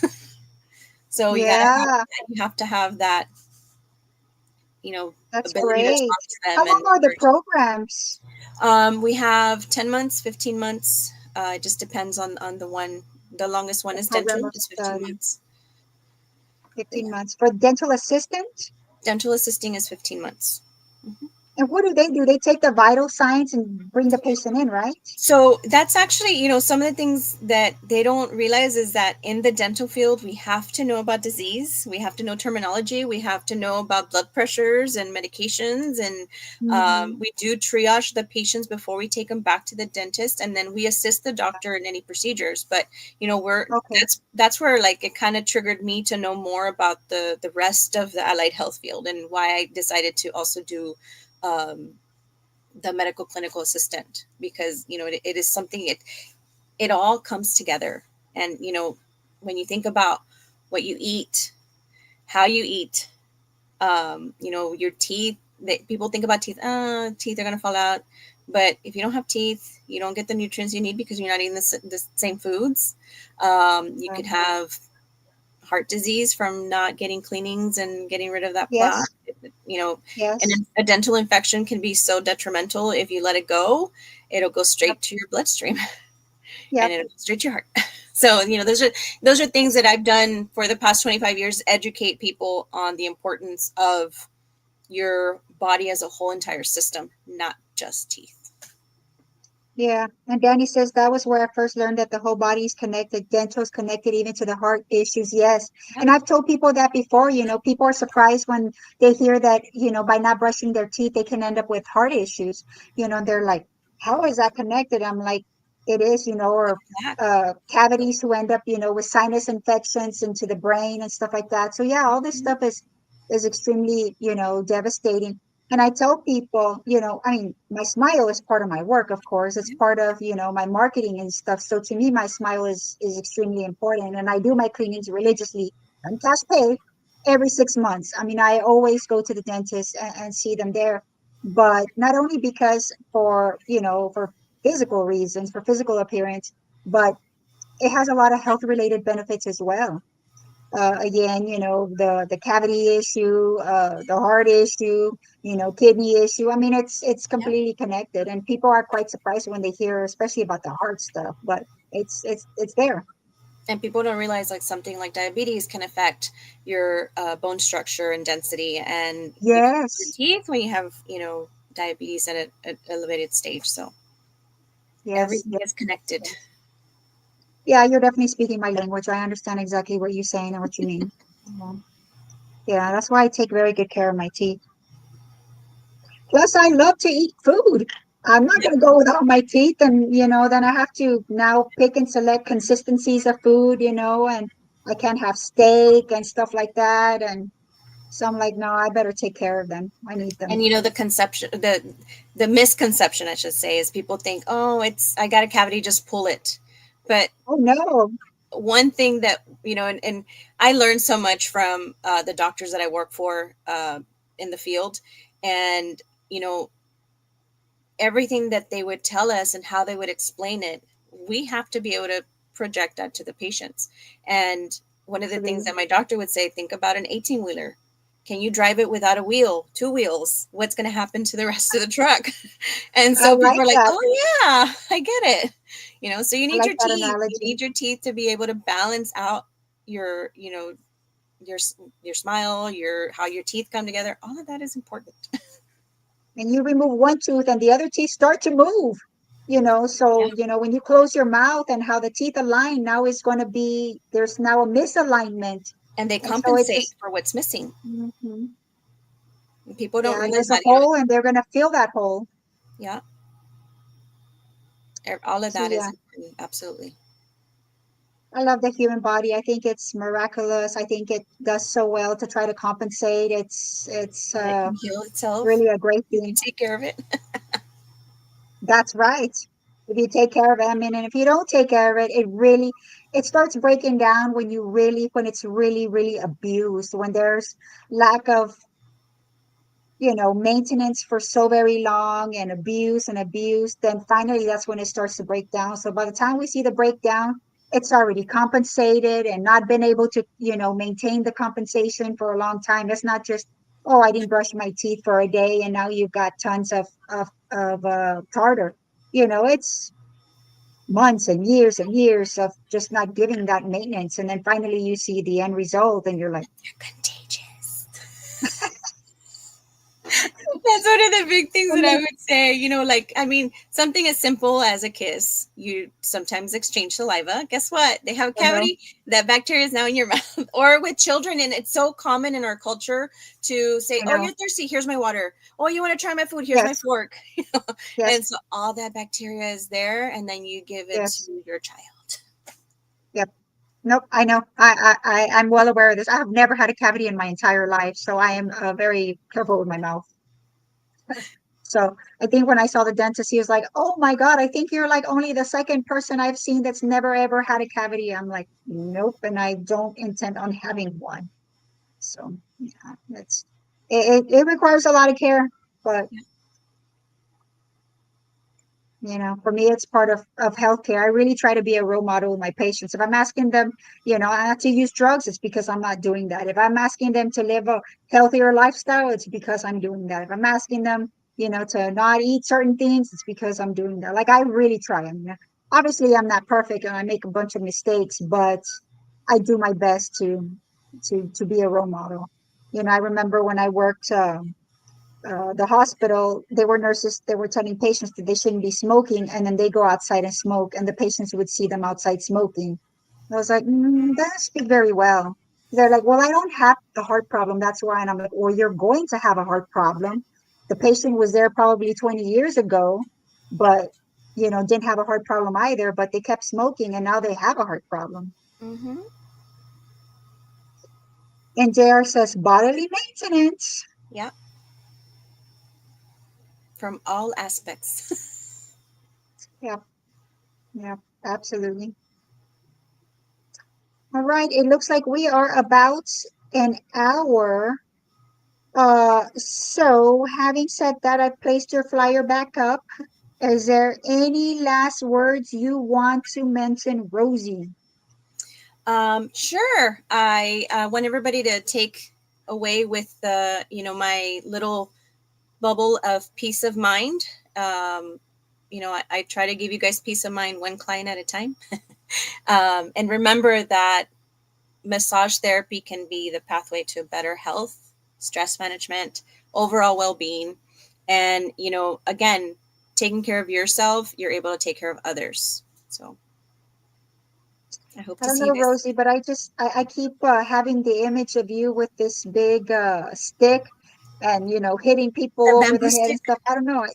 So Yeah. you have to have that you know That's ability to great. talk to How them long and are the encourage. programs? We have 10 months, 15 months. It just depends on the one. The longest one The is program dental. of It's 15 study. months. But 15 yeah, months. For dental assistant? dental assisting is 15 months. Mhm. And what do? They take the vital signs and bring the patient in, right? So that's actually, some of the things that they don't realize is that in the dental field, we have to know about disease. We have to know terminology. We have to know about blood pressures and medications. And Hmm. we do triage the patients before we take them back to the dentist. And then we assist the doctor in any procedures. But, Okay. that's where like it kind of triggered me to know more about the rest of the allied health field, and why I decided to also do um, the medical clinical assistant, because it is something, it all comes together. And when you think about what you eat, how you eat, your teeth, that people think about teeth, teeth are going to fall out. But if you don't have teeth, you don't get the nutrients you need because you're not eating the same foods. You Yeah. could have heart disease from not getting cleanings and getting rid of that plaque. Yes. You know, and Yes. a dental infection can be so detrimental. If you let it go, it'll go Yep. straight to your bloodstream and Yep. it'll go straight to your heart. So, those are things that I've done for the past 25 years, educate people on the importance of your body as a whole entire system, not just teeth. Yeah. And Danny says that was where I first learned that the whole body is connected. Dental is connected even to the heart issues. Yes. Yep. And I've told people that before, people are surprised when they hear that, by not brushing their teeth, they can end up with heart issues. And they're like, how is that connected? I'm like, it is, or That. cavities who end up, with sinus infections into the brain and stuff like that. So yeah, all this stuff is extremely, devastating. And I tell people, I mean, my smile is part of my work, of course. It's part of, my marketing and stuff. So to me, my smile is extremely important. And I do my cleanings religiously on cash pay every 6 months. I mean, I always go to the dentist and see them there. but not only because for, for physical reasons, for physical appearance, but it has a lot of health related benefits as well. Again, the cavity issue, the heart issue, kidney issue. I mean, it's Yeah. completely connected, and people are quite surprised when they hear, especially about the heart stuff. But it's there. And people don't realize like something like diabetes can affect your bone structure and density, and you can lose your Yes, teeth when you have diabetes at an elevated stage. So yes, everything yes. is connected. Yes. Yeah, you're definitely speaking my language. I understand exactly what you're saying and what you mean. Yeah, yeah, that's why I take very good care of my teeth. Plus, I love to eat food. I'm not going to go without my teeth, and then I have to now pick and select consistencies of food, and I can't have steak and stuff like that. And so I'm like, no, I better take care of them. I need them. And the conception, the misconception, I should say, is people think, oh, it's I got a cavity, just pull it. But Oh no, one thing that and I learned so much from the doctors that I work for in the field, and you know everything that they would tell us and how they would explain it, we have to be able to project that to the patients. And one of the things absolutely. that my doctor would say, think about an 18 wheeler. Can you drive it without a wheel, two wheels? What's going to happen to the rest of the truck? And I so people like are like, that. oh, yeah, I get it. So you I need like your that teeth. You analogy. need your teeth to be able to balance out your, your, your smile, your, how your teeth come together. All of that is important. And you remove one tooth, and the other teeth start to move. Yeah. So when you close your mouth and how the teeth align, now is going to be there's now a misalignment, And they and so it compensate just. for what's missing. Mhm. People don't Yeah, realize there's a that, hole, and they're going to fill that hole. yeah, all of So that is yeah, important. Absolutely. I love the human body. I think it's miraculous. I think it does so well to try to compensate. It's And it can heal itself really a great if you thing. take care of it. That's right. If you take care of it, I mean, and if you don't take care of it, it starts breaking down when it's really, really abused, when there's lack of, maintenance for so very long, and abuse, then finally that's when it starts to break down. So by the time we see the breakdown, it's already compensated and not been able to, maintain the compensation for a long time. It's not just, oh, I didn't brush my teeth for a day and now you've got tons of tartar. It's months and years of just not giving that maintenance. And then finally you see the end result and you're like, They're contagious. That's one of the big things I that I mean, would say. Like, I mean, something as simple as a kiss. You sometimes exchange saliva. Guess what? They have a I know, cavity. That bacteria is now in your mouth. Or with children, and it's so common in our culture to say, I "Oh, know. you're thirsty. Here's my water. Oh, you want to try my food? Here's my Yes, fork." yes, And so all that bacteria is there, and then you give it yes. to your child. Yep. Nope, I know. I'm well aware of this. I have never had a cavity in my entire life, so I am very careful with my mouth. So I think when I saw the dentist, he was like, "Oh my God, I think you're like only the second person I've seen that's never ever had a cavity." I'm like, "Nope, and I don't intend on having one." So yeah, it requires a lot of care, but for me, it's part of healthcare. I really try to be a role model with my patients. If I'm asking them, not to use drugs, it's because I'm not doing that. If I'm asking them to live a healthier lifestyle, it's because I'm doing that. If I'm asking them, to not eat certain things, it's because I'm doing that. Like I really try. I mean, obviously I'm not perfect and I make a bunch of mistakes, but I do my best to be a role model. I remember when I worked the hospital, they were nurses, they were telling patients that they shouldn't be smoking, and then they go outside and smoke, and the patients would see them outside smoking. I was like, that doesn't speak very well. They're like, well, I don't have a heart problem. That's why. And I'm like, well, you're going to have a heart problem. The patient was there probably 20 years ago, but, didn't have a heart problem either, but they kept smoking and now they have a heart problem. Mm-hmm. And JR says bodily maintenance. Yeah, from all aspects. Yeah, yeah, absolutely. All right, it looks like we are about an hour So having said that, I've placed your flyer back up. Is there any last words you want to mention, Rosie? Sure. I want everybody to take away with my little bubble of peace of mind. I try to give you guys peace of mind one client at a time. And remember that massage therapy can be the pathway to better health, stress management, overall well being. And, again, taking care of yourself, you're able to take care of others. So I hope I to don't see you know, guys. Rosie, but I keep having the image of you with this big stick and, hitting The people over bamboo the head and stick. stuff. I don't know.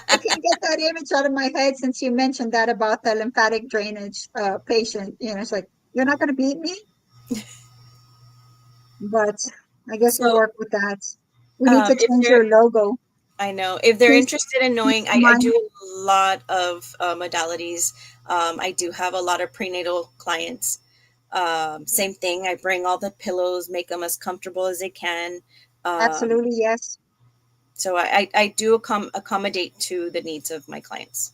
I can't get that image out of my head since you mentioned that about the lymphatic drainage patient. It's like, you're not going to beat me, but I guess we'll So work with that. We need to if change they're your logo. I know. If they're Peace, interested in knowing, peace of I do mind. a lot of modalities. I do have a lot of prenatal clients. Same thing. I bring all the pillows, make them as comfortable as they can. Um, Absolutely, yes. so I do accommodate to the needs of my clients.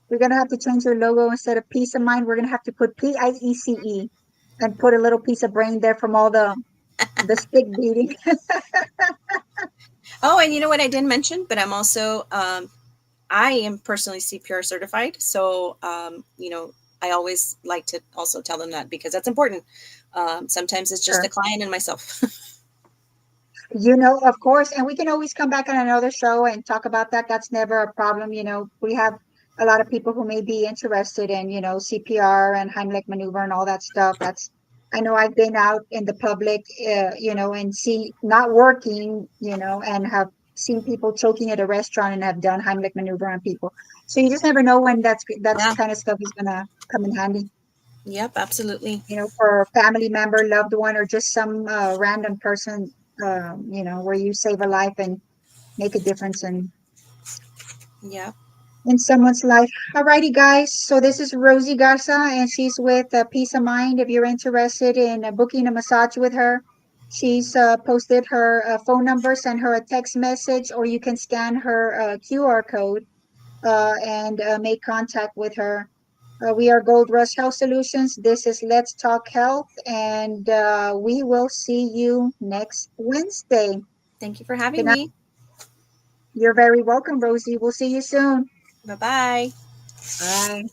We're going to have to change your logo instead of peace of mind. We're going to have to put PIECE and put a little piece of brain there from all the stick beating. Oh, and you know what I didn't mention, but I am personally CPR certified. So, I always like to also tell them that because that's important. Sometimes it's just the Sure. client and myself. Of course, and we can always come back on another show and talk about that. That's never a problem. We have a lot of people who may be interested in, CPR and Heimlich maneuver and all that stuff. I know I've been out in the public, and see not working, and have seen people choking at a restaurant and have done Heimlich maneuver on people. So you just never know when that's Yeah. kind of stuff is gonna come in handy. Yep, absolutely. For a family member, loved one, or just some random person, where you save a life and make a difference Yep. in someone's life. Alrighty, guys. So this is Rosie Garza, and she's with Peace of Mind. If you're interested in booking a massage with her, she's posted her phone number, send her a text message, or you can scan her QR code and make contact with her. We are Gold Rush Health Solutions. This is Let's Talk Health, and we will see you next Wednesday. Thank you for Good having night. me. You're very welcome, Rosie. We'll see you soon. Bye bye. Bye.